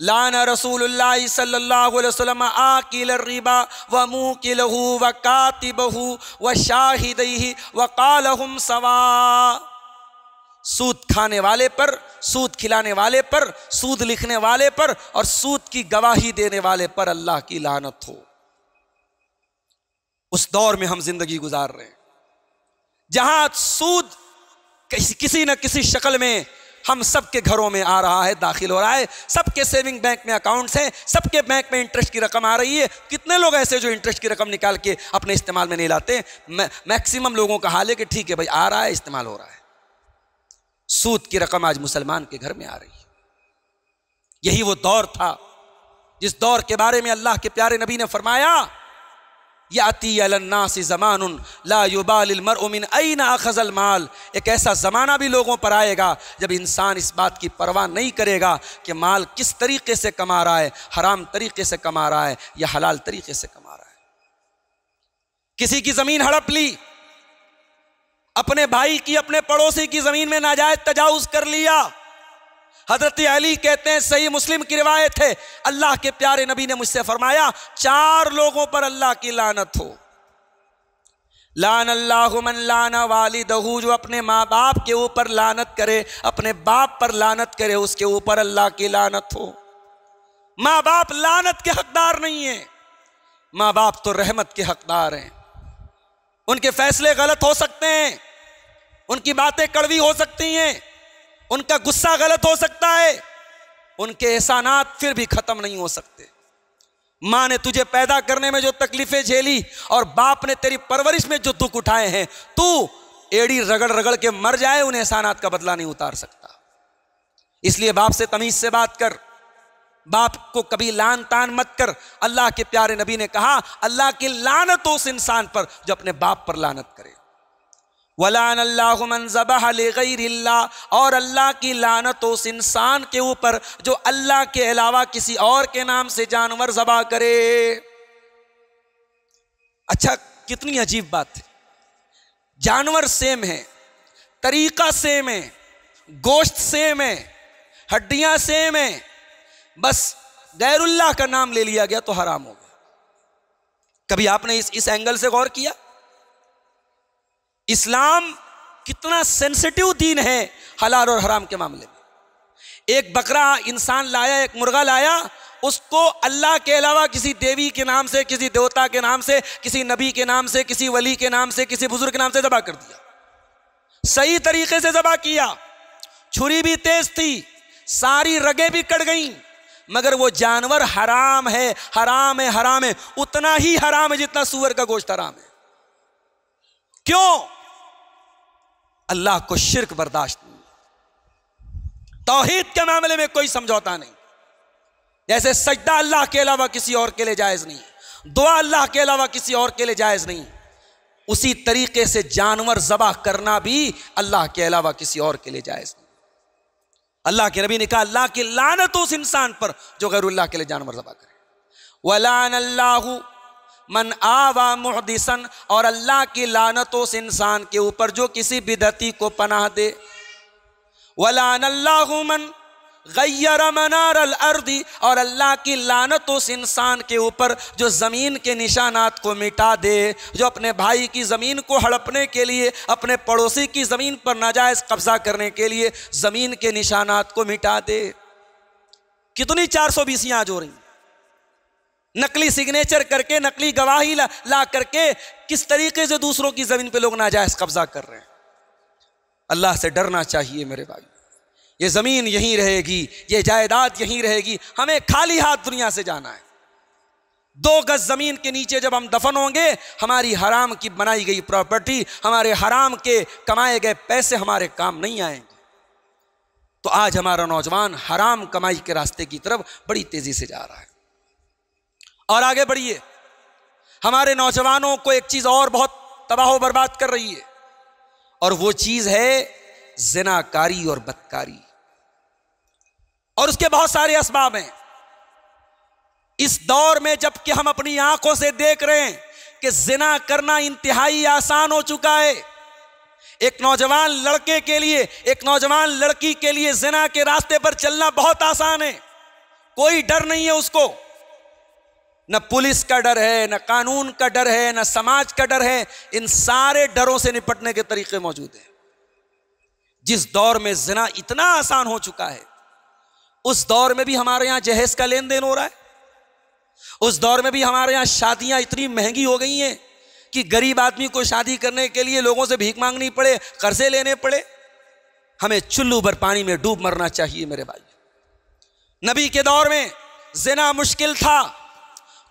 लाना रसूलुल्लाह सल्लल्लाहु अलैहि वसल्लम आकिल रिबा व मुकिलहु व कातिबहु व शाहिदैहि व कालहुम सवा। सूद खाने वाले पर, सूद खिलाने वाले पर, सूद लिखने वाले पर और सूद की गवाही देने वाले पर अल्लाह की लानत हो। उस दौर में हम जिंदगी गुजार रहे हैं जहां सूद किसी न किसी शक्ल में हम सबके घरों में आ रहा है, दाखिल हो रहा है। सबके सेविंग बैंक में अकाउंट्स हैं, सबके बैंक में इंटरेस्ट की रकम आ रही है। कितने लोग ऐसे जो इंटरेस्ट की रकम निकाल के अपने इस्तेमाल में नहीं लाते? मैक्सिमम लोगों का हाल है कि ठीक है भाई आ रहा है, इस्तेमाल हो रहा है। सूद की रकम आज मुसलमान के घर में आ रही है। यही वो दौर था जिस दौर के बारे में अल्लाह के प्यारे नबी ने फरमाया, याती अलन्नासी ज़मानुन ला युबालिल मर्उ मिन ऐना अखज़ल माल। एक ऐसा ज़माना भी लोगों पर आएगा जब इंसान इस बात की परवाह नहीं करेगा कि माल किस तरीके से कमा रहा है, हराम तरीके से कमा रहा है या हलाल तरीके से कमा रहा है। किसी की ज़मीन हड़प ली, अपने भाई की, अपने पड़ोसी की ज़मीन में नाजायज़ तजावुज़ कर लिया। हजरत अली कहते हैं, सही मुस्लिम की रिवायत है, अल्लाह के प्यारे नबी ने मुझसे फरमाया 4 लोगों पर अल्लाह की लानत हो। लान अल्लाहु मन लाना वालिदहु, जो अपने माँ बाप के ऊपर लानत करे, अपने बाप पर लानत करे, उसके ऊपर अल्लाह की लानत हो। माँ बाप लानत के हकदार नहीं है, माँ बाप तो रहमत के हकदार हैं। उनके फैसले गलत हो सकते हैं, उनकी बातें कड़वी हो सकती हैं, उनका गुस्सा गलत हो सकता है, उनके एहसानात फिर भी खत्म नहीं हो सकते। माँ ने तुझे पैदा करने में जो तकलीफें झेली और बाप ने तेरी परवरिश में जो दुख उठाए हैं, तू एड़ी रगड़ रगड़ के मर जाए, उन एहसानात का बदला नहीं उतार सकता। इसलिए बाप से तमीज से बात कर, बाप को कभी लान तान मत कर। अल्लाह के प्यारे नबी ने कहा, अल्लाह की लानत हो उस इंसान पर जो अपने बाप पर लानत करे। वलान अल्लाहु मन ज़बह लिग़ैरिल्लाह, और अल्लाह की लानत उस इंसान के ऊपर जो अल्लाह के अलावा किसी और के नाम से जानवर ज़बह करे। अच्छा, कितनी अजीब बात है। जानवर सेम है, तरीका सेम है, गोश्त सेम है, हड्डियां सेम है, बस गैरुल्लाह का नाम ले लिया गया तो हराम हो गया। कभी आपने इस एंगल से गौर किया? इस्लाम कितना सेंसिटिव दीन है हलाल और हराम के मामले में। एक बकरा इंसान लाया, एक मुर्गा लाया, उसको अल्लाह के अलावा किसी देवी के नाम से, किसी देवता के नाम से, किसी नबी के नाम से, किसी वली के नाम से, किसी बुजुर्ग के नाम से ज़बह कर दिया। सही तरीके से ज़बह किया, छुरी भी तेज थी, सारी रगें भी कट गईं, मगर वो जानवर हराम है, हराम है, हराम है, उतना ही हराम है जितना सूअर का गोश्त हराम है। क्यों? अल्लाह को शिर्क बर्दाश्त नहीं, तौहीद के मामले में कोई समझौता नहीं। जैसे सजदा अल्लाह के अलावा किसी और के लिए जायज नहीं, दुआ अल्लाह के अलावा किसी और के लिए जायज नहीं, उसी तरीके से जानवर ज़बह करना भी अल्लाह के अलावा किसी और के लिए जायज नहीं। अल्लाह के नबी ने कहा, अल्लाह की लानत उस इंसान पर जो गैरुल्लाह के लिए जानवर ज़बह करे। वलान अल्लाहु मन आवा मुहदिसन, और अल्लाह की लानत उस इंसान के ऊपर जो किसी बिदअती को पनाह दे। वलान अल्लाहु मन गय्यर मनार अल अर्दी, और अल्लाह की लानत उस इंसान के ऊपर जो ज़मीन के निशानात को मिटा दे, जो अपने भाई की ज़मीन को हड़पने के लिए, अपने पड़ोसी की ज़मीन पर नाजायज़ कब्ज़ा करने के लिए ज़मीन के निशानात को मिटा दे। कितनी 420 आज हो रही, नकली सिग्नेचर करके, नकली गवाही ला करके किस तरीके से दूसरों की ज़मीन पे लोग नाजायज़ कब्ज़ा कर रहे हैं। अल्लाह से डरना चाहिए मेरे भाई। ये ज़मीन यहीं रहेगी, ये जायदाद यहीं रहेगी, हमें खाली हाथ दुनिया से जाना है। 2 गज ज़मीन के नीचे जब हम दफन होंगे, हमारी हराम की बनाई गई प्रॉपर्टी, हमारे हराम के कमाए गए पैसे हमारे काम नहीं आएंगे। तो आज हमारा नौजवान हराम कमाई के रास्ते की तरफ बड़ी तेजी से जा रहा है। और आगे बढ़िए, हमारे नौजवानों को एक चीज और बहुत तबाह बर्बाद कर रही है, और वो चीज है ज़िनाकारी और बदकारी। और उसके बहुत सारे असबाब हैं। इस दौर में जबकि हम अपनी आंखों से देख रहे हैं कि ज़िना करना इंतहाई आसान हो चुका है। एक नौजवान लड़के के लिए, एक नौजवान लड़की के लिए ज़िना के रास्ते पर चलना बहुत आसान है। कोई डर नहीं है उसको, न पुलिस का डर है, न कानून का डर है, न समाज का डर है। इन सारे डरों से निपटने के तरीके मौजूद हैं। जिस दौर में ज़िना इतना आसान हो चुका है, उस दौर में भी हमारे यहां जहेज का लेन देन हो रहा है। उस दौर में भी हमारे यहां शादियां इतनी महंगी हो गई हैं कि गरीब आदमी को शादी करने के लिए लोगों से भीख मांगनी पड़े, कर्जे लेने पड़े। हमें चुल्लू भर पानी में डूब मरना चाहिए मेरे भाई। नबी के दौर में ज़िना मुश्किल था।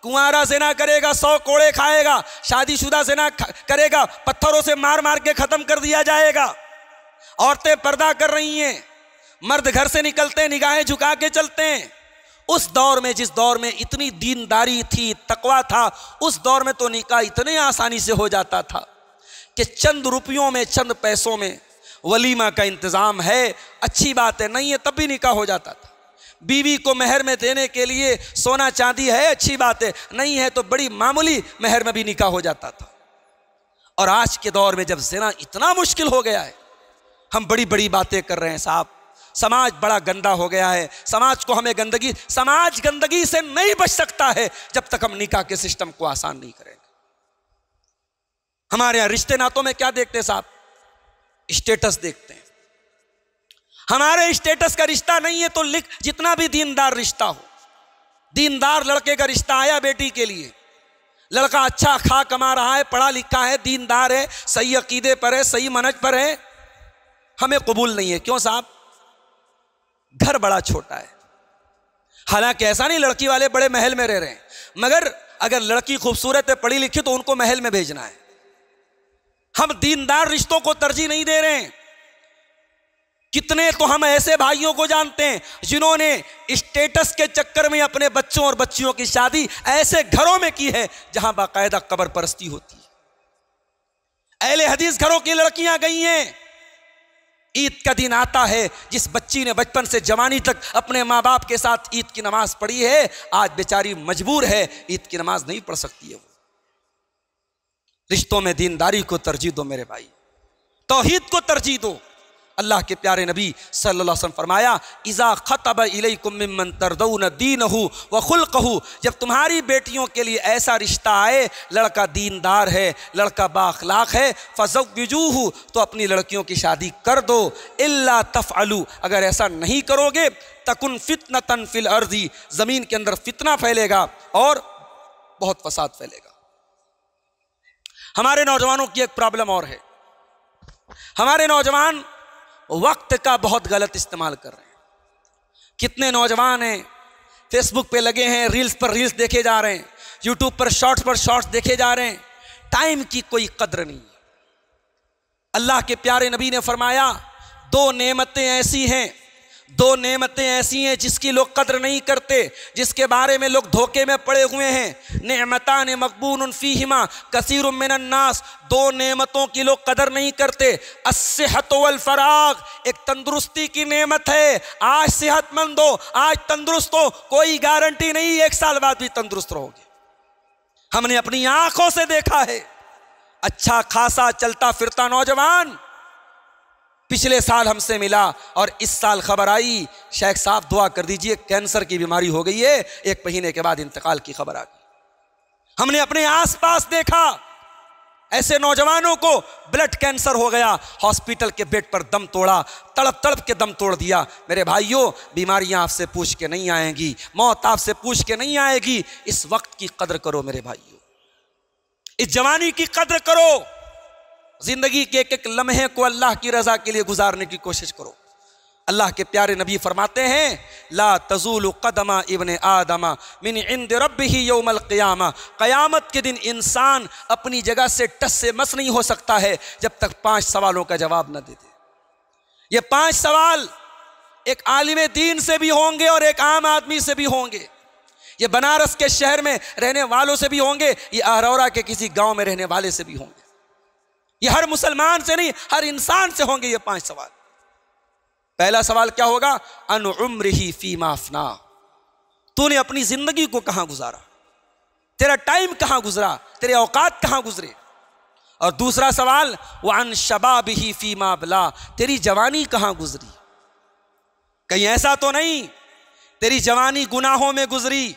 कुंवारा ज़िना करेगा 100 कोड़े खाएगा, शादीशुदा ज़िना करेगा पत्थरों से मार मार के खत्म कर दिया जाएगा। औरतें पर्दा कर रही हैं, मर्द घर से निकलते निगाहें झुका के चलते हैं। उस दौर में, जिस दौर में इतनी दीनदारी थी, तकवा था, उस दौर में तो निकाह इतने आसानी से हो जाता था कि चंद रुपयों में, चंद पैसों में वलीमा का इंतज़ाम है, अच्छी बात है, नहीं है तब भी निकाह हो जाता था। बीवी को महर में देने के लिए सोना चांदी है, अच्छी बात है, नहीं है तो बड़ी मामूली महर में भी निकाह हो जाता था। और आज के दौर में जब ज़िना इतना मुश्किल हो गया है, हम बड़ी बड़ी बातें कर रहे हैं साहब। समाज बड़ा गंदा हो गया है, समाज को हमें समाज गंदगी से नहीं बच सकता है जब तक हम निकाह के सिस्टम को आसान नहीं करेंगे। हमारे यहां रिश्ते नातों में क्या देखते हैं साहब? स्टेटस देखते हैं। हमारे स्टेटस का रिश्ता नहीं है तो लिख, जितना भी दीनदार रिश्ता हो, दीनदार लड़के का रिश्ता आया बेटी के लिए, लड़का अच्छा खा कमा रहा है, पढ़ा लिखा है, दीनदार है, सही अकीदे पर है, सही मनहज पर है, हमें कबूल नहीं है। क्यों साहब? घर बड़ा छोटा है। हालांकि ऐसा नहीं लड़की वाले बड़े महल में रह रहे हैं, मगर अगर लड़की खूबसूरत है, पढ़ी लिखी, तो उनको महल में भेजना है। हम दीनदार रिश्तों को तरजीह नहीं दे रहे हैं। कितने तो हम ऐसे भाइयों को जानते हैं जिन्होंने स्टेटस के चक्कर में अपने बच्चों और बच्चियों की शादी ऐसे घरों में की है जहां बाकायदा कब्र परस्ती होती है। अहले हदीस घरों की लड़कियां गई हैं। ईद का दिन आता है, जिस बच्ची ने बचपन से जवानी तक अपने माँ बाप के साथ ईद की नमाज पढ़ी है, आज बेचारी मजबूर है, ईद की नमाज नहीं पढ़ सकती है वो। रिश्तों में दीनदारी को तरजीह दो मेरे भाई, तौहीद को तरजीह दो। अल्लाह के प्यारे नबी सल्लल्लाहु अलैहि वसल्लम फरमाया, इज़ा खतब इलैकुम मिम्मन तरदौन दीनहु व खुल्क़हु, जब तुम्हारी बेटियों के लिए ऐसा रिश्ता आए, लड़का दीनदार है, लड़का बाअखलाक है, फ़ज़व्विजूहु, तो अपनी लड़कियों की शादी कर दो। इल्ला तफ़अलू, अगर ऐसा नहीं करोगे, तकुन फितनतन फिल अर्ज़ी, ज़मीन के अंदर फितना फैलेगा और बहुत फसाद फैलेगा। हमारे नौजवानों की एक प्रॉब्लम और है, हमारे नौजवान वक्त का बहुत गलत इस्तेमाल कर रहे हैं। कितने नौजवान हैं फेसबुक पे लगे हैं, रील्स पर रील्स देखे जा रहे हैं, यूट्यूब पर शॉर्ट्स देखे जा रहे हैं। टाइम की कोई कद्र नहीं है। अल्लाह के प्यारे नबी ने फरमाया, दो नेमतें ऐसी हैं जिसकी लोग कद्र नहीं करते, जिसके बारे में लोग धोखे में पड़े हुए हैं। नेमतान मक़बूनुन फ़ीहिमा कसीरुम मिनन नास, दो नेमतों की लोग कदर नहीं करते। अस्सिहत वल फराग, एक तंदुरुस्ती की नेमत है। आज सेहतमंद हो, आज तंदुरुस्त हो, कोई गारंटी नहीं 1 साल बाद भी तंदुरुस्त रहोगे। हमने अपनी आंखों से देखा है, अच्छा खासा चलता फिरता नौजवान पिछले साल हमसे मिला और इस साल खबर आई, शेख साहब दुआ कर दीजिए कैंसर की बीमारी हो गई है, 1 महीने के बाद इंतकाल की खबर आ गई। हमने अपने आसपास देखा ऐसे नौजवानों को ब्लड कैंसर हो गया, हॉस्पिटल के बेड पर दम तोड़ा, तड़प तड़प के दम तोड़ दिया। मेरे भाइयों, बीमारियां आपसे पूछ के नहीं आएंगी, मौत आपसे पूछ के नहीं आएगी। इस वक्त की कद्र करो मेरे भाइयों, इस जवानी की कद्र करो। जिंदगी के एक एक लम्हे को अल्लाह की रजा के लिए गुजारने की कोशिश करो। अल्लाह के प्यारे नबी फरमाते हैं, ला तज़ूलु क़दमा इब्ने आदमा मिन इंद रब्बिही यौमल क़ियामा, क़यामत के दिन इंसान अपनी जगह से टस से मस नहीं हो सकता है जब तक 5 सवालों का जवाब न दे दे। ये 5 सवाल एक आलिम दीन से भी होंगे और एक आम आदमी से भी होंगे, ये बनारस के शहर में रहने वालों से भी होंगे, ये अरोरा के किसी गांव में रहने वाले से भी होंगे। ये हर मुसलमान से नहीं, हर इंसान से होंगे ये 5 सवाल। पहला सवाल क्या होगा? अन उम्रिही फीमा अफना, तूने अपनी जिंदगी को कहां गुजारा, तेरा टाइम कहां गुजरा, तेरे औकात कहां गुजरे। और दूसरा सवाल व अन शबाबिही फीमा अबला, तेरी जवानी कहां गुजरी। कहीं ऐसा तो नहीं तेरी जवानी गुनाहों में गुजरी,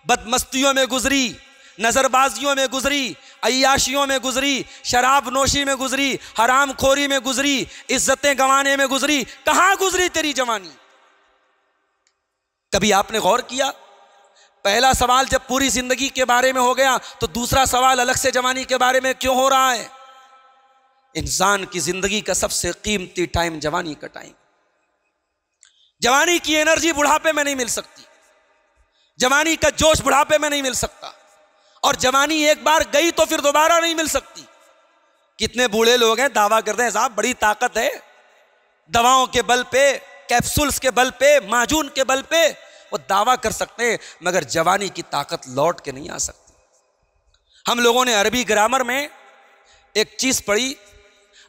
बदमस्तियों में गुजरी, नजरबाजियों में गुजरी, अय्याशियों में गुजरी, शराब नोशी में गुजरी, हराम खोरी में गुजरी, इज्जतें गंवाने में गुजरी, कहां गुजरी तेरी जवानी। कभी आपने गौर किया? पहला सवाल जब पूरी जिंदगी के बारे में हो गया तो दूसरा सवाल अलग से जवानी के बारे में क्यों हो रहा है? इंसान की जिंदगी का सबसे कीमती टाइम जवानी का टाइम। जवानी की एनर्जी बुढ़ापे में नहीं मिल सकती, जवानी का जोश बुढ़ापे में नहीं मिल सकता, और जवानी एक बार गई तो फिर दोबारा नहीं मिल सकती। कितने बूढ़े लोग हैं दावा करते हैं साहब बड़ी ताकत है, दवाओं के बल पे, कैप्सूल्स के बल पे, माजून के बल पे वो दावा कर सकते हैं, मगर जवानी की ताकत लौट के नहीं आ सकती। हम लोगों ने अरबी ग्रामर में एक चीज पढ़ी,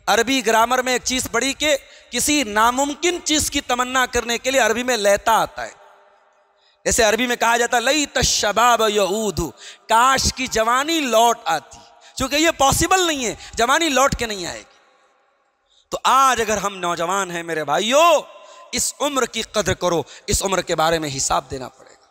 अरबी ग्रामर में एक चीज पढ़ी कि किसी नामुमकिन चीज की तमन्ना करने के लिए अरबी में लैता आता है। जैसे अरबी में कहा जाता है लई तशबाब यऊदु, काश की जवानी लौट आती, क्योंकि ये पॉसिबल नहीं है, जवानी लौट के नहीं आएगी। तो आज अगर हम नौजवान हैं मेरे भाइयों, इस उम्र की कद्र करो, इस उम्र के बारे में हिसाब देना पड़ेगा।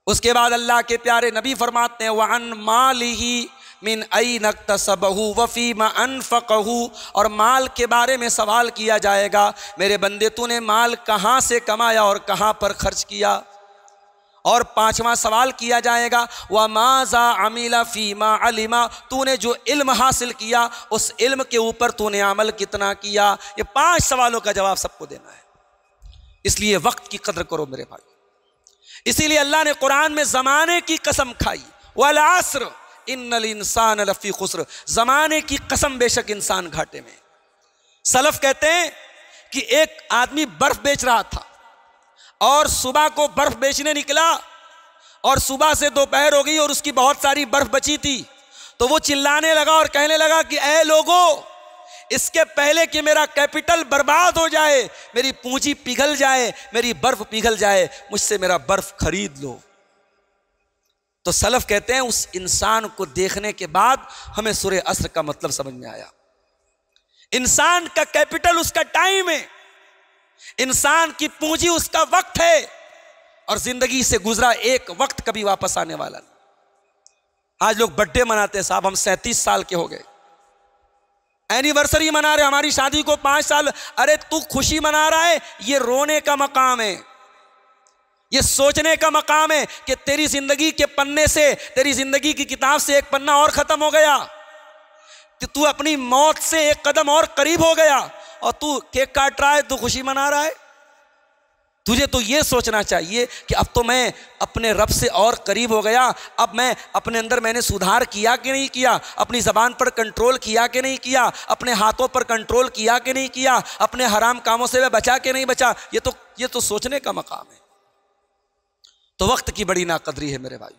उसके बाद अल्लाह के प्यारे नबी फरमाते हैं वअन मालिही मिन ऐन इक्तसबहु व फीमा अनफक़हु, और माल के बारे में सवाल किया जाएगा, मेरे बंदे तूने माल कहाँ से कमाया और कहाँ पर खर्च किया। और 5वां सवाल किया जाएगा व माज़ा अमिला फीमा अलिमा, तूने जो इल्म हासिल किया उस इल्म के ऊपर तूने अमल कितना किया। ये 5 सवालों का जवाब सबको देना है, इसलिए वक्त की कदर करो मेरे भाई। इसीलिए अल्लाह ने कुरान में ज़माने की कसम खाई, वल अस्र इन्नल इंसान लफी खुस्र, ज़माने की कसम बेशक इंसान घाटे में। सलफ कहते हैं कि एक आदमी बर्फ बेच रहा था और सुबह को बर्फ बेचने निकला और सुबह से दोपहर हो गई और उसकी बहुत सारी बर्फ बची थी, तो वो चिल्लाने लगा और कहने लगा कि ऐ लोगों, इसके पहले कि मेरा कैपिटल बर्बाद हो जाए, मेरी पूंजी पिघल जाए, मेरी बर्फ पिघल जाए, मुझसे मेरा बर्फ खरीद लो। तो सलफ कहते हैं उस इंसान को देखने के बाद हमें सूरे अस्र का मतलब समझ में आया। इंसान का कैपिटल उसका टाइम है, इंसान की पूंजी उसका वक्त है, और जिंदगी से गुजरा एक वक्त कभी वापस आने वाला नहीं। आज लोग बर्थडे मनाते हैं साहब, हम 37 साल के हो गए, एनिवर्सरी मना रहे, हमारी शादी को 5 साल। अरे तू खुशी मना रहा है, ये रोने का मकाम है, ये सोचने का मकाम है कि तेरी जिंदगी के पन्ने से, तेरी जिंदगी की किताब से एक पन्ना और खत्म हो गया, तू अपनी मौत से एक कदम और करीब हो गया, और तू केक काट रहा है, तू खुशी मना रहा है। तुझे तो ये सोचना चाहिए कि अब तो मैं अपने रब से और करीब हो गया, अब मैं अपने अंदर मैंने सुधार किया कि नहीं किया, अपनी ज़बान पर कंट्रोल किया कि नहीं किया, अपने हाथों पर कंट्रोल किया कि नहीं किया, अपने हराम कामों से मैं बचा कि नहीं बचा। ये तो सोचने का मकाम है। तो वक्त की बड़ी नाकदरी है मेरे भाई।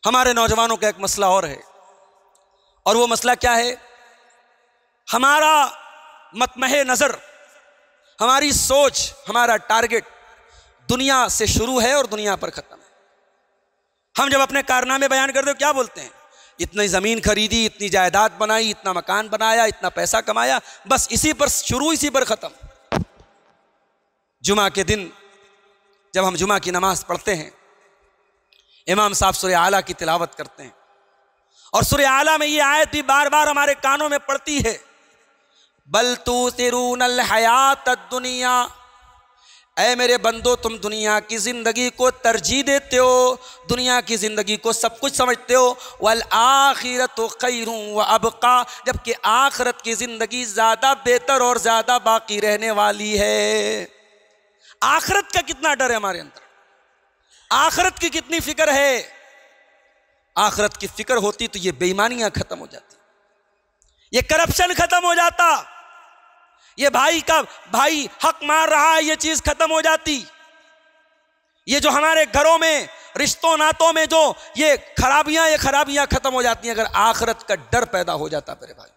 हमारे नौजवानों का एक मसला और है, और वो मसला क्या है? हमारा मतमहे नज़र, हमारी सोच, हमारा टारगेट दुनिया से शुरू है और दुनिया पर ख़त्म है। हम जब अपने कारनामे बयान करते हो क्या बोलते हैं? इतनी ज़मीन खरीदी, इतनी जायदाद बनाई, इतना मकान बनाया, इतना पैसा कमाया, बस इसी पर शुरू, इसी पर ख़त्म। जुमा के दिन जब हम जुमा की नमाज पढ़ते हैं, इमाम साहब सूरह आला की तिलावत करते हैं, और सूरह आला में ये आयत भी बार बार हमारे कानों में पड़ती है, बल तुसिरूनल हयात दुनिया, ऐ मेरे बंदो तुम दुनिया की जिंदगी को तरजीह देते हो, दुनिया की जिंदगी को सब कुछ समझते हो, वल आखिरतु खैरुन व अबका, जबकि आखिरत की जिंदगी ज्यादा बेहतर और ज्यादा बाकी रहने वाली है। आखिरत का कितना डर है हमारे अंदर, आखिरत की कितनी फिक्र है। आखिरत की फिक्र होती तो ये बेईमानियां खत्म हो जाती, ये करप्शन खत्म हो जाता, ये भाई का भाई हक मार रहा है, ये चीज खत्म हो जाती। ये जो हमारे घरों में रिश्तों नातों में जो ये खराबियां खत्म हो जाती हैं अगर आखिरत का डर पैदा हो जाता मेरे भाई।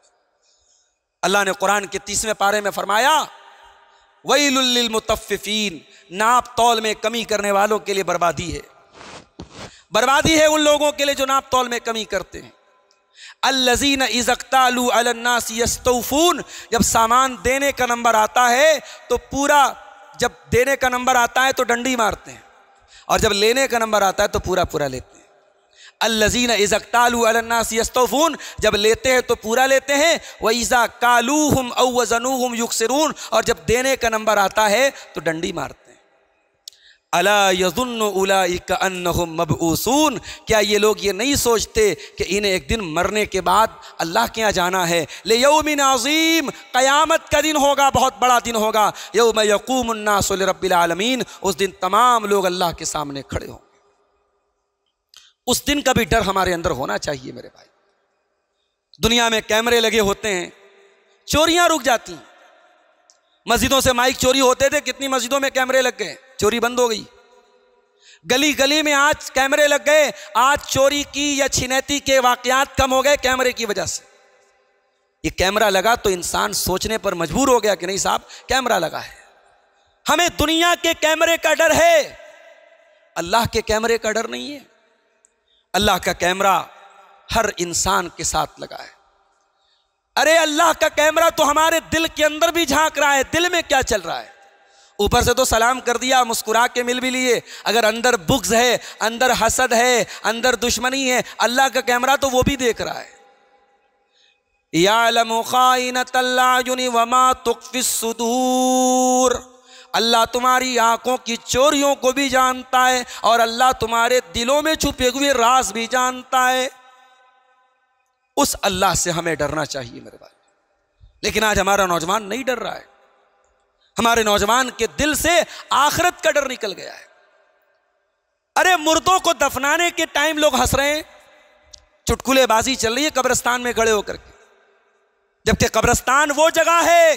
अल्लाह ने कुरान के 30वें पारे में फरमाया, वैलुल लिल मुतफ्फिफीन, नाप तौल में कमी करने वालों के लिए बर्बादी है। बर्बादी है उन लोगों के लिए जो नाप तौल में कमी करते हैं। अल्लज़ीना इज़क्तालू अलन्नास यस्तौफून, जब सामान देने का नंबर आता है तो पूरा, जब देने का नंबर आता है तो डंडी मारते हैं, और जब लेने का नंबर आता है तो पूरा पूरा लेते हैं। अल्लज़ीना इज़क्तालू अलन्नास यस्तौफून, जब लेते हैं तो पूरा लेते हैं। व इज़ा कालूहुम औ वज़नूहुम युक्सिरून, और जब देने का नंबर आता है तो डंडी मारते हैं। अला यज़ुन्नु उलाइका अन्नहुम मबऊसून, क्या ये लोग ये नहीं सोचते कि इन्हें एक दिन मरने के बाद अल्लाह के यहाँ जाना है। ले यौमिन अज़ीम, क़यामत का दिन होगा, बहुत बड़ा दिन होगा। यौम यक़ूमुन नासु लिरब्बिल आलमीन, उस दिन तमाम लोग अल्लाह के सामने खड़े होंगे। उस दिन का भी डर हमारे अंदर होना चाहिए मेरे भाई। दुनिया में कैमरे लगे होते हैं, चोरियां रुक जाती हैं। मस्जिदों से माइक चोरी होते थे, कितनी मस्जिदों में कैमरे लग गए, चोरी बंद हो गई। गली गली में आज कैमरे लग गए, आज चोरी की या छिनैती के वाकयात कम हो गए कैमरे की वजह से। ये कैमरा लगा तो इंसान सोचने पर मजबूर हो गया कि नहीं साहब कैमरा लगा है। हमें दुनिया के कैमरे का डर है, अल्लाह के कैमरे का डर नहीं है। अल्लाह का कैमरा हर इंसान के साथ लगा है। अरे अल्लाह का कैमरा तो हमारे दिल के अंदर भी झांक रहा है, दिल में क्या चल रहा है। ऊपर से तो सलाम कर दिया, मुस्कुरा के मिल भी लिए, अगर अंदर बुग़्ज़ है, अंदर हसद है, अंदर दुश्मनी है, अल्लाह का कैमरा तो वो भी देख रहा है। यालमु खाइनतल अयुनि वमा तुख्फिस सुदूर, अल्लाह तुम्हारी आंखों की चोरियों को भी जानता है और अल्लाह तुम्हारे दिलों में छुपे हुए राज भी जानता है। उस अल्लाह से हमें डरना चाहिए मेरे भाई। लेकिन आज हमारा नौजवान नहीं डर रहा है। हमारे नौजवान के दिल से आखिरत का डर निकल गया है। अरे मुर्दों को दफनाने के टाइम लोग हंस रहे हैं, चुटकुलेबाजी चल रही है कब्रिस्तान में खड़े होकर के, जबकि कब्रिस्तान वो जगह है,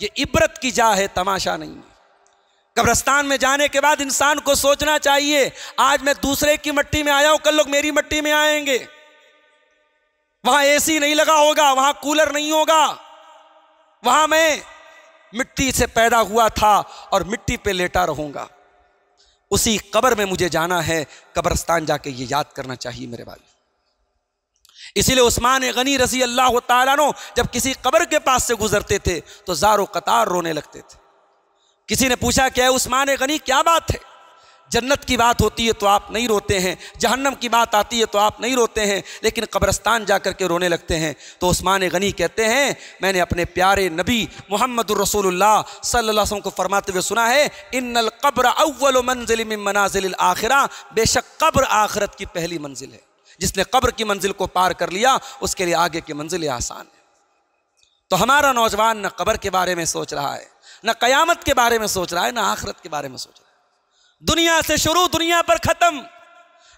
ये इबरत की जा है, तमाशा नहीं है। कब्रिस्तान में जाने के बाद इंसान को सोचना चाहिए, आज मैं दूसरे की मिट्टी में आया हूं, कल लोग मेरी मिट्टी में आएंगे। वहां एसी नहीं लगा होगा, वहां कूलर नहीं होगा, वहां मैं मिट्टी से पैदा हुआ था और मिट्टी पे लेटा रहूंगा। उसी कब्र में मुझे जाना है, कब्रिस्तान जाके ये याद करना चाहिए मेरे भाई। इसीलिए उस्मान गनी रज़ी अल्लाह तआला अन्हु जब किसी कब्र के पास से गुजरते थे तो ज़ारो कतार रोने लगते थे। किसी ने पूछा क्या उस्मान गनी क्या बात है, जन्नत की बात होती है तो आप नहीं रोते हैं, जहन्नम की बात आती है तो आप नहीं रोते हैं, लेकिन कब्रिस्तान जा कर के रोने लगते हैं। तो उस्मान गनी कहते हैं मैंने अपने प्यारे नबी मुहम्मदुर रसूलुल्लाह सल्लल्लाहु अलैहि वसल्लम को फरमाते हुए सुना है, इन्नल क़ब्र अव्वलु मंज़िल मिन मनाज़िलिल आखिरा, बेशक कब्र आखिरत की पहली मंजिल है। जिसने कब्र की मंजिल को पार कर लिया उसके लिए आगे की मंजिल आसान है। तो हमारा नौजवान न कब्र के बारे में सोच रहा है, न क़यामत के बारे में सोच रहा है, न आखिरत के बारे में सोच रहा है। दुनिया से शुरू, दुनिया पर खत्म।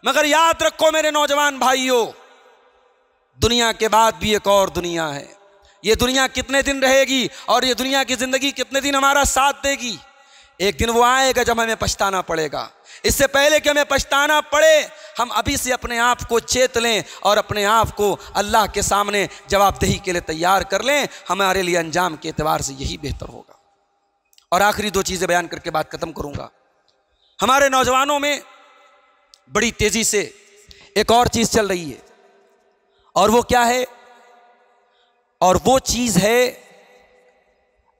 मगर याद रखो मेरे नौजवान भाइयों, दुनिया के बाद भी एक और दुनिया है। ये दुनिया कितने दिन रहेगी और ये दुनिया की जिंदगी कितने दिन हमारा साथ देगी। एक दिन वो आएगा जब हमें पछताना पड़ेगा। इससे पहले कि हमें पछताना पड़े, हम अभी से अपने आप को चेत लें और अपने आप को अल्लाह के सामने जवाबदेही के लिए तैयार कर लें। हमारे लिए अंजाम के एतबार से यही बेहतर होगा। और आखिरी दो चीज़ें बयान करके बात खत्म करूंगा। हमारे नौजवानों में बड़ी तेजी से एक और चीज़ चल रही है, और वो क्या है, और वो चीज़ है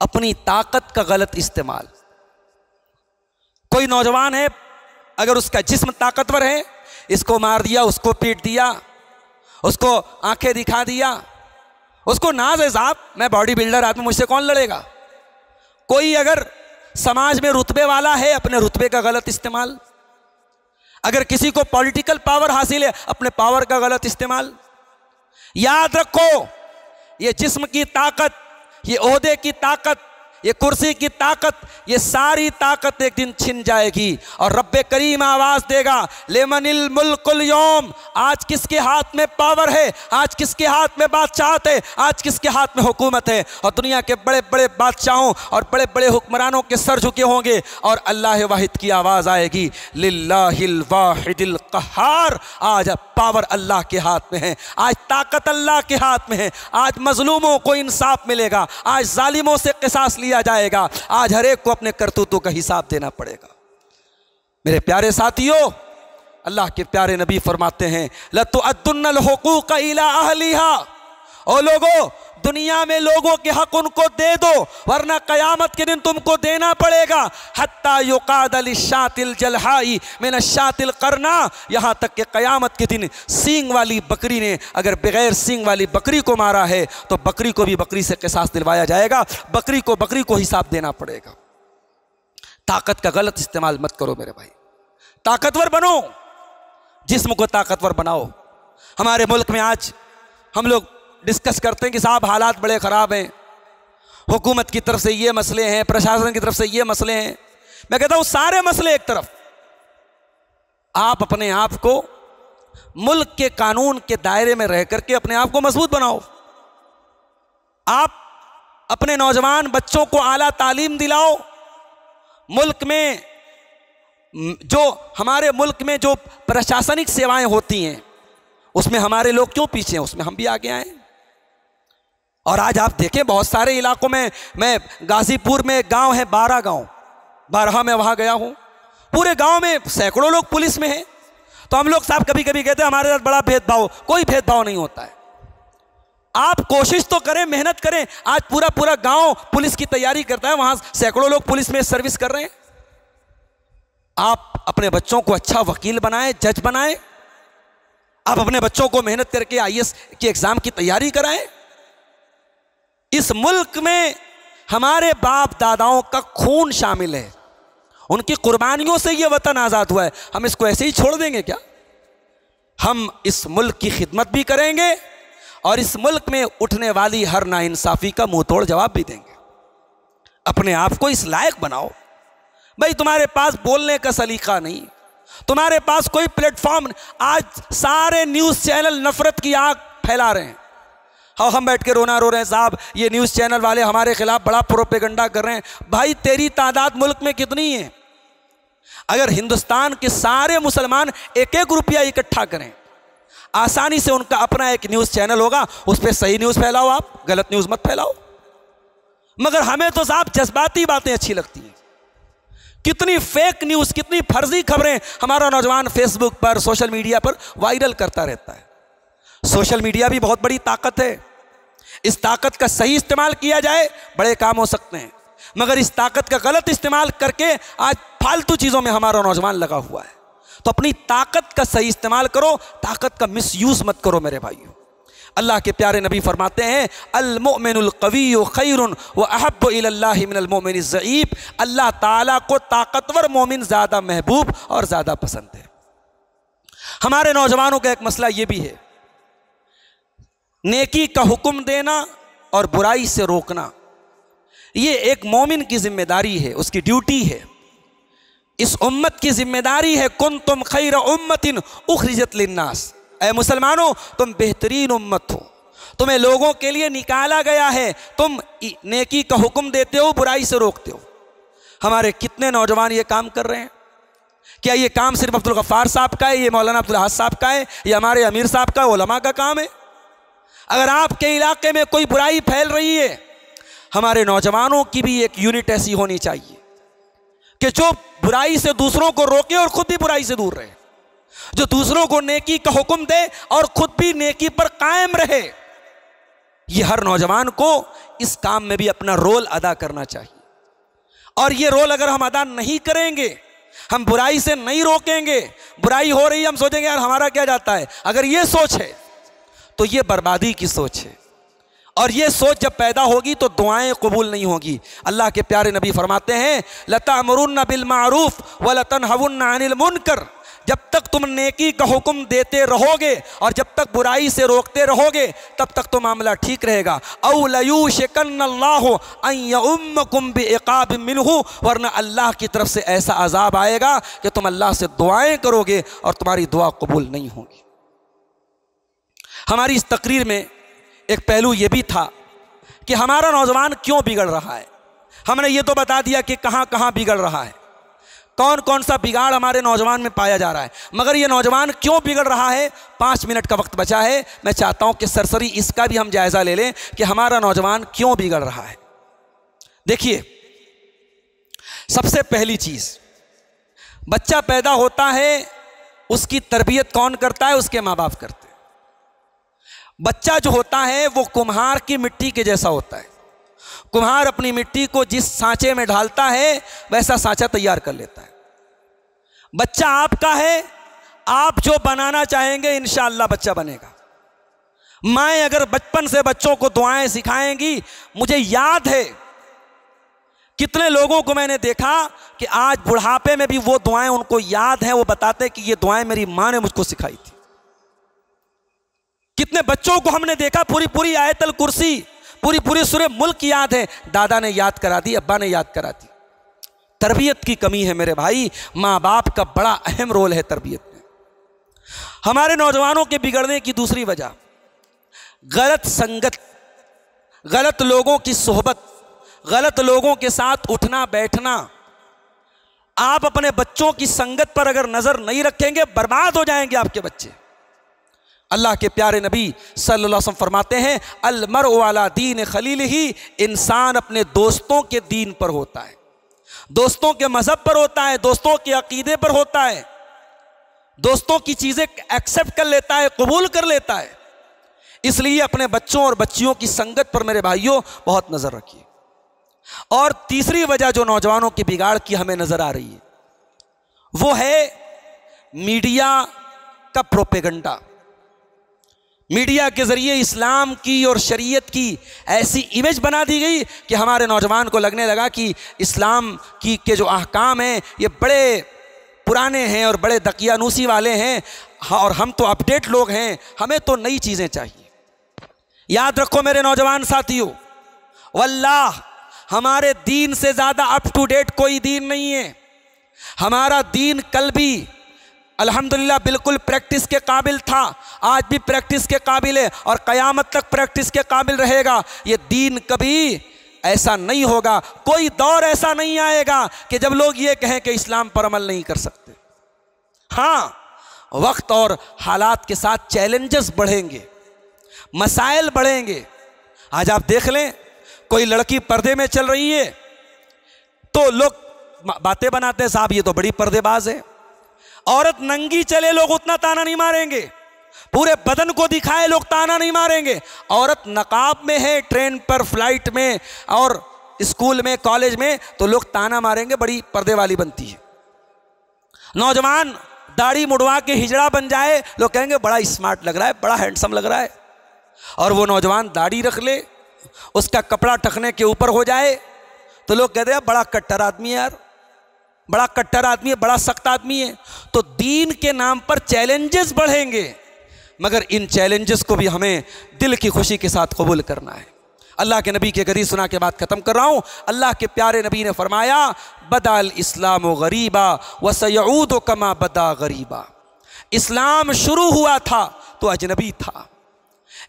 अपनी ताकत का गलत इस्तेमाल। कोई नौजवान है, अगर उसका जिस्म ताकतवर है, इसको मार दिया, उसको पीट दिया, उसको आंखें दिखा दिया, उसको नाज है साहब मैं बॉडी बिल्डर आदमी, मुझसे कौन लड़ेगा। कोई अगर समाज में रुतबे वाला है, अपने रुतबे का गलत इस्तेमाल। अगर किसी को पॉलिटिकल पावर हासिल है, अपने पावर का गलत इस्तेमाल। याद रखो, ये जिस्म की ताकत, ये ओहदे की ताकत, ये कुर्सी की ताकत, ये सारी ताकत एक दिन छिन जाएगी और रब्बे करीम आवाज देगा, लेमनिल मुल्कुल यौम, आज किसके हाथ में पावर है, आज किसके हाथ में बादशाहत है, आज किसके हाथ में हुकूमत है। और दुनिया के बड़े बड़े बादशाहों और बड़े बड़े हुक्मरानों के सर झुके होंगे और अल्लाह वाहिद की आवाज आएगी, लिल्लाहिल वाहिदिल क़हार। आज पावर अल्लाह के हाथ में है, आज ताकत अल्लाह के हाथ में है, आज मजलूमों को इंसाफ मिलेगा, आज जालिमों से क़िसास लिया जाएगा, आज हर एक को अपने करतूतों का हिसाब देना पड़ेगा। मेरे प्यारे साथियों, अल्लाह के प्यारे नबी फरमाते हैं, लतुअद्दुन्नल हुकूक इला अहलिहा, ओ लोगों, दुनिया में लोगों के हक उनको दे दो, वरना कयामत के दिन तुमको देना पड़ेगा। हत्ता युकाद लिशातिल जलहाई मिन शातिल करना, यहाँ तक कि कयामत के दिन सींग वाली बकरी ने अगर बगैर सींग वाली बकरी को मारा है तो बकरी को भी बकरी से क़िसास दिलवाया जाएगा, बकरी को हिसाब देना पड़ेगा। ताकत का गलत इस्तेमाल मत करो मेरे भाई, ताकतवर बनो, जिस्म को ताकतवर बनाओ। हमारे मुल्क में आज हम लोग डिस्कस करते हैं कि साहब हालात बड़े ख़राब हैं, हुकूमत की तरफ से ये मसले हैं, प्रशासन की तरफ से ये मसले हैं। मैं कहता हूँ सारे मसले एक तरफ, आप अपने आप को मुल्क के कानून के दायरे में रह करके अपने आप को मजबूत बनाओ। आप अपने नौजवान बच्चों को आला तालीम दिलाओ। मुल्क में जो हमारे मुल्क में जो प्रशासनिक सेवाएं होती हैं उसमें हमारे लोग क्यों पीछे हैं, उसमें हम भी आगे आए। और आज आप देखें बहुत सारे इलाकों में, मैं गाजीपुर में एक गांव है, 12 गांव, 12 में वहां गया हूं, पूरे गांव में सैकड़ों लोग पुलिस में हैं। तो हम लोग साहब कभी कभी कहते हैं हमारे साथ बड़ा भेदभाव, कोई भेदभाव नहीं होता है। आप कोशिश तो करें, मेहनत करें। आज पूरा पूरा गांव पुलिस की तैयारी करता है, वहां सैकड़ों लोग पुलिस में सर्विस कर रहे हैं। आप अपने बच्चों को अच्छा वकील बनाएं, जज बनाएं। आप अपने बच्चों को मेहनत करके IAS के एग्जाम की तैयारी कराएं। इस मुल्क में हमारे बाप दादाओं का खून शामिल है, उनकी कुर्बानियों से यह वतन आजाद हुआ है। हम इसको ऐसे ही छोड़ देंगे क्या? हम इस मुल्क की खिदमत भी करेंगे और इस मुल्क में उठने वाली हर नाइंसाफी का मुंह तोड़ जवाब भी देंगे। अपने आप को इस लायक बनाओ। भाई तुम्हारे पास बोलने का सलीका नहीं, तुम्हारे पास कोई प्लेटफॉर्म। आज सारे न्यूज़ चैनल नफरत की आग फैला रहे हैं। हाँ, हम बैठ के रोना रो रहे हैं साहब, ये न्यूज़ चैनल वाले हमारे खिलाफ बड़ा प्रोपेगेंडा कर रहे हैं। भाई तेरी तादाद मुल्क में कितनी है? अगर हिंदुस्तान के सारे मुसलमान एक एक रुपया इकट्ठा करें, आसानी से उनका अपना एक न्यूज़ चैनल होगा, उस पर सही न्यूज़ फैलाओ, आप गलत न्यूज़ मत फैलाओ। मगर हमें तो साहब जज्बाती बातें अच्छी लगती हैं। कितनी फेक न्यूज़, कितनी फर्जी खबरें हमारा नौजवान फेसबुक पर, सोशल मीडिया पर वायरल करता रहता है। सोशल मीडिया भी बहुत बड़ी ताकत है। इस ताकत का सही इस्तेमाल किया जाए बड़े काम हो सकते हैं, मगर इस ताकत का गलत इस्तेमाल करके आज फालतू चीज़ों में हमारा नौजवान लगा हुआ है। तो अपनी ताकत का सही इस्तेमाल करो, ताकत का मिसयूज़ मत करो मेरे भाइयों। अल्लाह के प्यारे नबी फरमाते हैं, अल मुमिनुल क़विय्यु खैरुन व अहब्बु इलल्लाहि मिनल मुमिनिज़ ज़ईफ़। अल्लाह ताला को ताकतवर मोमिन ज़्यादा महबूब और ज़्यादा पसंद है। हमारे नौजवानों का एक मसला ये भी है, नेकी का हुक्म देना और बुराई से रोकना। ये एक मोमिन की जिम्मेदारी है, उसकी ड्यूटी है, इस उम्मत की जिम्मेदारी है। कुंतुम खैरा उम्मतिन उखरिजत लिन्नास, ऐ मुसलमानों तुम बेहतरीन उम्मत हो, तुम्हें लोगों के लिए निकाला गया है। तुम नेकी का हुक्म देते हो, बुराई से रोकते हो। हमारे कितने नौजवान ये काम कर रहे हैं? क्या ये काम सिर्फ अब्दुल गफ्फार साहब का है, ये मौलाना अब्दुल अहद साहब का है, ये हमारे अमीर साहब का, उलमा का काम है? अगर आपके इलाके में कोई बुराई फैल रही है, हमारे नौजवानों की भी एक यूनिट ऐसी होनी चाहिए कि जो बुराई से दूसरों को रोके और खुद भी बुराई से दूर रहे, जो दूसरों को नेकी का हुक्म दे और खुद भी नेकी पर कायम रहे। ये हर नौजवान को इस काम में भी अपना रोल अदा करना चाहिए। और ये रोल अगर हम अदा नहीं करेंगे, हम बुराई से नहीं रोकेंगे, बुराई हो रही है हम सोचेंगे यार हमारा क्या जाता है, अगर ये सोच है तो ये बर्बादी की सोच है। और ये सोच जब पैदा होगी तो दुआएं कबूल नहीं होगी। अल्लाह के प्यारे नबी फरमाते हैं, लतामुरुन्ना बिल मारूफ व लतनहवुन्ना अनिल मुनकर। जब तक तुम नेकी का हुक्म देते रहोगे और जब तक बुराई से रोकते रहोगे तब तक तो मामला ठीक रहेगा। औ लयूशकन्नल्लाहु अन यउम्मकुम बिइक़ाब मिन्हु, वरना अल्लाह की तरफ से ऐसा अजाब आएगा कि तुम अल्लाह से दुआएं करोगे और तुम्हारी दुआ कबूल नहीं होगी। हमारी इस तकरीर में एक पहलू यह भी था कि हमारा नौजवान क्यों बिगड़ रहा है। हमने ये तो बता दिया कि कहाँ कहाँ बिगड़ रहा है, कौन कौन सा बिगाड़ हमारे नौजवान में पाया जा रहा है, मगर ये नौजवान क्यों बिगड़ रहा है। 5 मिनट का वक्त बचा है, मैं चाहता हूं कि सरसरी इसका भी हम जायजा ले लें कि हमारा नौजवान क्यों बिगड़ रहा है। देखिए, सबसे पहली चीज, बच्चा पैदा होता है, उसकी तरबियत कौन करता है? उसके माँ बाप करते हैं। बच्चा जो होता है वो कुम्हार की मिट्टी के जैसा होता है। कुम्हार अपनी मिट्टी को जिस सांचे में ढालता है वैसा सांचा तैयार कर लेता है। बच्चा आपका है, आप जो बनाना चाहेंगे इंशाअल्लाह बच्चा बनेगा। माएँ अगर बचपन से बच्चों को दुआएं सिखाएंगी, मुझे याद है कितने लोगों को मैंने देखा कि आज बुढ़ापे में भी वो दुआएं उनको याद हैं, वो बताते हैं कि ये दुआएं मेरी माँ ने मुझको सिखाई थी। कितने बच्चों को हमने देखा पूरी पूरी आयतल कुर्सी, पूरी पूरी सूरह मुल्क याद है, दादा ने याद करा दी, अब्बा ने याद करा दी। तरबियत की कमी है मेरे भाई, माँ बाप का बड़ा अहम रोल है तरबियत में। हमारे नौजवानों के बिगड़ने की दूसरी वजह गलत संगत, गलत लोगों की सोहबत, गलत लोगों के साथ उठना बैठना। आप अपने बच्चों की संगत पर अगर नजर नहीं रखेंगे बर्बाद हो जाएंगे आपके बच्चे। अल्लाह के प्यारे नबी सल्लल्लाहु अलैहि वसल्लम फरमाते हैं, अल मरउ अला दीन खलीलिही, इंसान अपने दोस्तों के दीन पर होता है, दोस्तों के मजहब पर होता है, दोस्तों के अकीदे पर होता है, दोस्तों की चीजें एक्सेप्ट कर लेता है, कबूल कर लेता है। इसलिए अपने बच्चों और बच्चियों की संगत पर मेरे भाइयों बहुत नजर रखिए। और तीसरी वजह जो नौजवानों के बिगाड़ की हमें नजर आ रही है वो है मीडिया का प्रोपेगेंडा। मीडिया के जरिए इस्लाम की और शरीयत की ऐसी इमेज बना दी गई कि हमारे नौजवान को लगने लगा कि इस्लाम की के जो अहकाम हैं ये बड़े पुराने हैं और बड़े दकियानूसी वाले हैं, और हम तो अपडेट लोग हैं, हमें तो नई चीज़ें चाहिए। याद रखो मेरे नौजवान साथियों, वल्लाह हमारे दीन से ज़्यादा अप टू डेट कोई दीन नहीं है। हमारा दीन कल भी अल्हम्दुलिल्लाह बिल्कुल प्रैक्टिस के काबिल था, आज भी प्रैक्टिस के काबिल है और क़यामत तक प्रैक्टिस के काबिल रहेगा। ये दीन कभी ऐसा नहीं होगा, कोई दौर ऐसा नहीं आएगा कि जब लोग ये कहें कि इस्लाम पर अमल नहीं कर सकते। हाँ, वक्त और हालात के साथ चैलेंजेस बढ़ेंगे, मसाइल बढ़ेंगे। आज आप देख लें, कोई लड़की पर्दे में चल रही है तो लोग बातें बनाते हैं, साहब ये तो बड़ी पर्देबाज है। औरत नंगी चले, लोग उतना ताना नहीं मारेंगे। पूरे बदन को दिखाए, लोग ताना नहीं मारेंगे। औरत नकाब में है, ट्रेन पर, फ्लाइट में और स्कूल में, कॉलेज में, तो लोग ताना मारेंगे, बड़ी पर्दे वाली बनती है। नौजवान दाढ़ी मुड़वा के हिजड़ा बन जाए, लोग कहेंगे बड़ा स्मार्ट लग रहा है, बड़ा हैंडसम लग रहा है। और वो नौजवान दाढ़ी रख ले, उसका कपड़ा टखने के ऊपर हो जाए, तो लोग कहते हैं बड़ा कट्टर आदमी है यार, बड़ा कट्टर आदमी है, बड़ा सख्त आदमी है। तो दीन के नाम पर चैलेंजेस बढ़ेंगे, मगर इन चैलेंजेस को भी हमें दिल की खुशी के साथ कबूल करना है। अल्लाह के नबी के गरीब सुना के बाद ख़त्म कर रहा हूँ। अल्लाह के प्यारे नबी ने फरमाया, बदाल इस्लाम गरीबा व सयऊद कमा बदा गरीबा। इस्लाम शुरू हुआ था तो अजनबी था।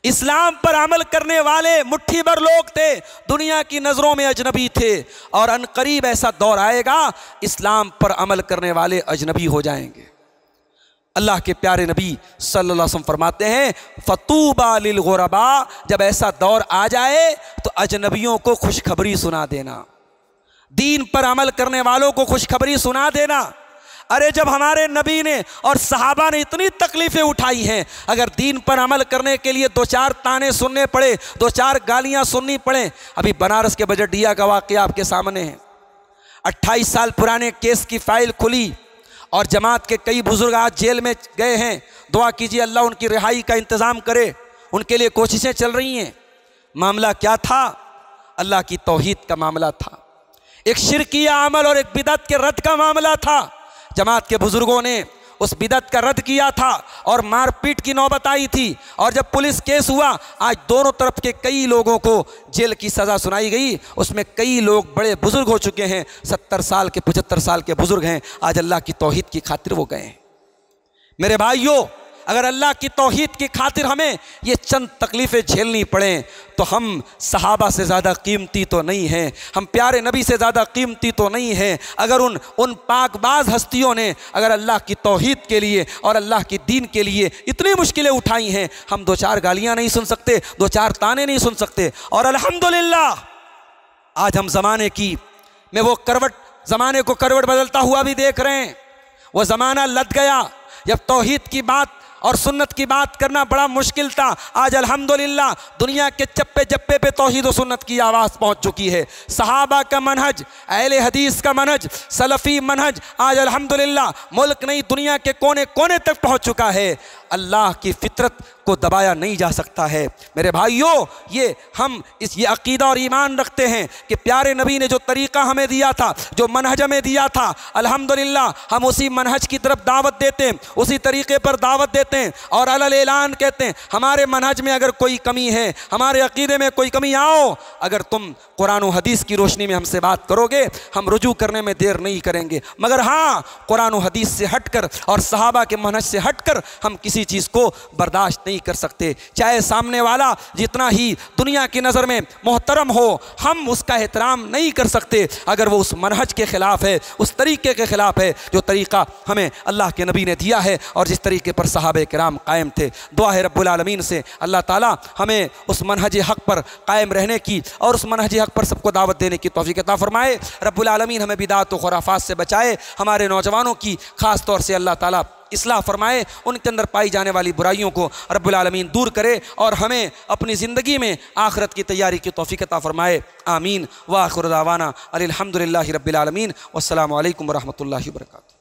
इस्लाम पर अमल करने वाले मुट्ठी भर लोग थे, दुनिया की नज़रों में अजनबी थे, और अनकरीब ऐसा दौर आएगा इस्लाम पर अमल करने वाले अजनबी हो जाएंगे। अल्लाह के प्यारे नबी सल्लल्लाहु अलैहि वसल्लम फरमाते हैं, फतूबा लिल गुरबा, जब ऐसा दौर आ जाए तो अजनबियों को खुशखबरी सुना देना, दीन पर अमल करने वालों को खुशखबरी सुना देना। अरे जब हमारे नबी ने और सहाबा ने इतनी तकलीफ़ें उठाई हैं, अगर दीन पर अमल करने के लिए 2-4 ताने सुनने पड़े, 2-4 गालियाँ सुननी पड़े। अभी बनारस के बजटिया का वाक़या आपके सामने है। 28 साल पुराने केस की फ़ाइल खुली और जमात के कई बुजुर्ग आज जेल में गए हैं। दुआ कीजिए अल्लाह उनकी रिहाई का इंतज़ाम करे, उनके लिए कोशिशें चल रही हैं। मामला क्या था? अल्लाह की तौहीद का मामला था, एक शिरकिया अमल और एक बिदअत के रद्द का मामला था। जमात के बुजुर्गों ने उस बिदअत का रद्द किया था और मारपीट की नौबत आई थी। और जब पुलिस केस हुआ, आज दोनों तरफ के कई लोगों को जेल की सज़ा सुनाई गई। उसमें कई लोग बड़े बुजुर्ग हो चुके हैं, 70 साल के 75 साल के बुजुर्ग हैं, आज अल्लाह की तौहीद की खातिर वो गए हैं। मेरे भाइयों, अगर अल्लाह की तौहीद की खातिर हमें ये चंद तकलीफ़ें झेलनी पड़ें तो हम सहाबा से ज़्यादा कीमती तो नहीं हैं, हम प्यारे नबी से ज़्यादा कीमती तो नहीं हैं। अगर उन पाकबाज हस्तियों ने अगर अल्लाह की तौहीद के लिए और अल्लाह की दीन के लिए इतनी मुश्किलें उठाई हैं, हम 2-4 गालियाँ नहीं सुन सकते, 2-4 ताने नहीं सुन सकते। और अल्हम्दुलिल्लाह आज हम ज़माने की में वो ज़माने को करवट बदलता हुआ भी देख रहे हैं। वो ज़माना लद गया जब तौहीद की बात और सुन्नत की बात करना बड़ा मुश्किल था। आज अल्हम्दुलिल्लाह दुनिया के चप्पे चप्पे पे तौहीद और सुन्नत की आवाज़ पहुंच चुकी है। सहाबा का मनहज, अहले हदीस का मनहज, सलफ़ी मनहज आज अल्हम्दुलिल्लाह मुल्क नहीं दुनिया के कोने कोने तक पहुंच चुका है। अल्लाह की फितरत को दबाया नहीं जा सकता है। मेरे भाइयों, हम ये अक़ीदा और ईमान रखते हैं कि प्यारे नबी ने जो तरीक़ा हमें दिया था, जो मनहज हमें दिया था, अल्हम्दुलिल्लाह हम उसी मनहज की तरफ दावत देते हैं, उसी तरीक़े पर दावत देते हैं और अलल ऐलान कहते हैं हमारे मनहज में अगर कोई कमी है, हमारे अक़ीदे में कोई कमी आओ, अगर तुम कुरान और हदीस की रोशनी में हमसे बात करोगे, हम रुजू करने में देर नहीं करेंगे। मगर हाँ, कुरान और हदीस से हटकर और सहाबा के मनहज से हटकर हम किसी चीज़ को बर्दाश्त नहीं कर सकते। चाहे सामने वाला जितना ही दुनिया की नज़र में मोहतरम हो, हम उसका एहतराम नहीं कर सकते अगर वो उस मनहज के ख़िलाफ़ है, उस तरीक़े के ख़िलाफ़ है जो तरीक़ा हमें अल्लाह के नबी ने दिया है और जिस तरीके पर सहाबे किराम कायम थे। दुआ है रब्बुल आलमीन से अल्लाह ताला हमें उस मनहज हक़ पर कायम रहने की और उस मनहज हक़ पर सबको दावत देने की तौफ़ीक़ अता फ़रमाए। रब्बुल आलमीन हमें बिदात व खुराफात से बचाए। हमारे नौजवानों की ख़ास तौर से अल्लाह ताला इस्लाह फरमाए, उनके अंदर पाई जाने वाली बुराइयों को रब्बुल आलमीन दूर करे और हमें अपनी ज़िंदगी में आखिरत की तैयारी की तौफ़ीक़ अता फ़रमाए। आमीन। व आखिर दावाना अनिल हम्दुलिल्लाहि रब्बिल आलमीन। वस्सलामु अलैकुम व रहमतुल्लाहि व बरकातुहू।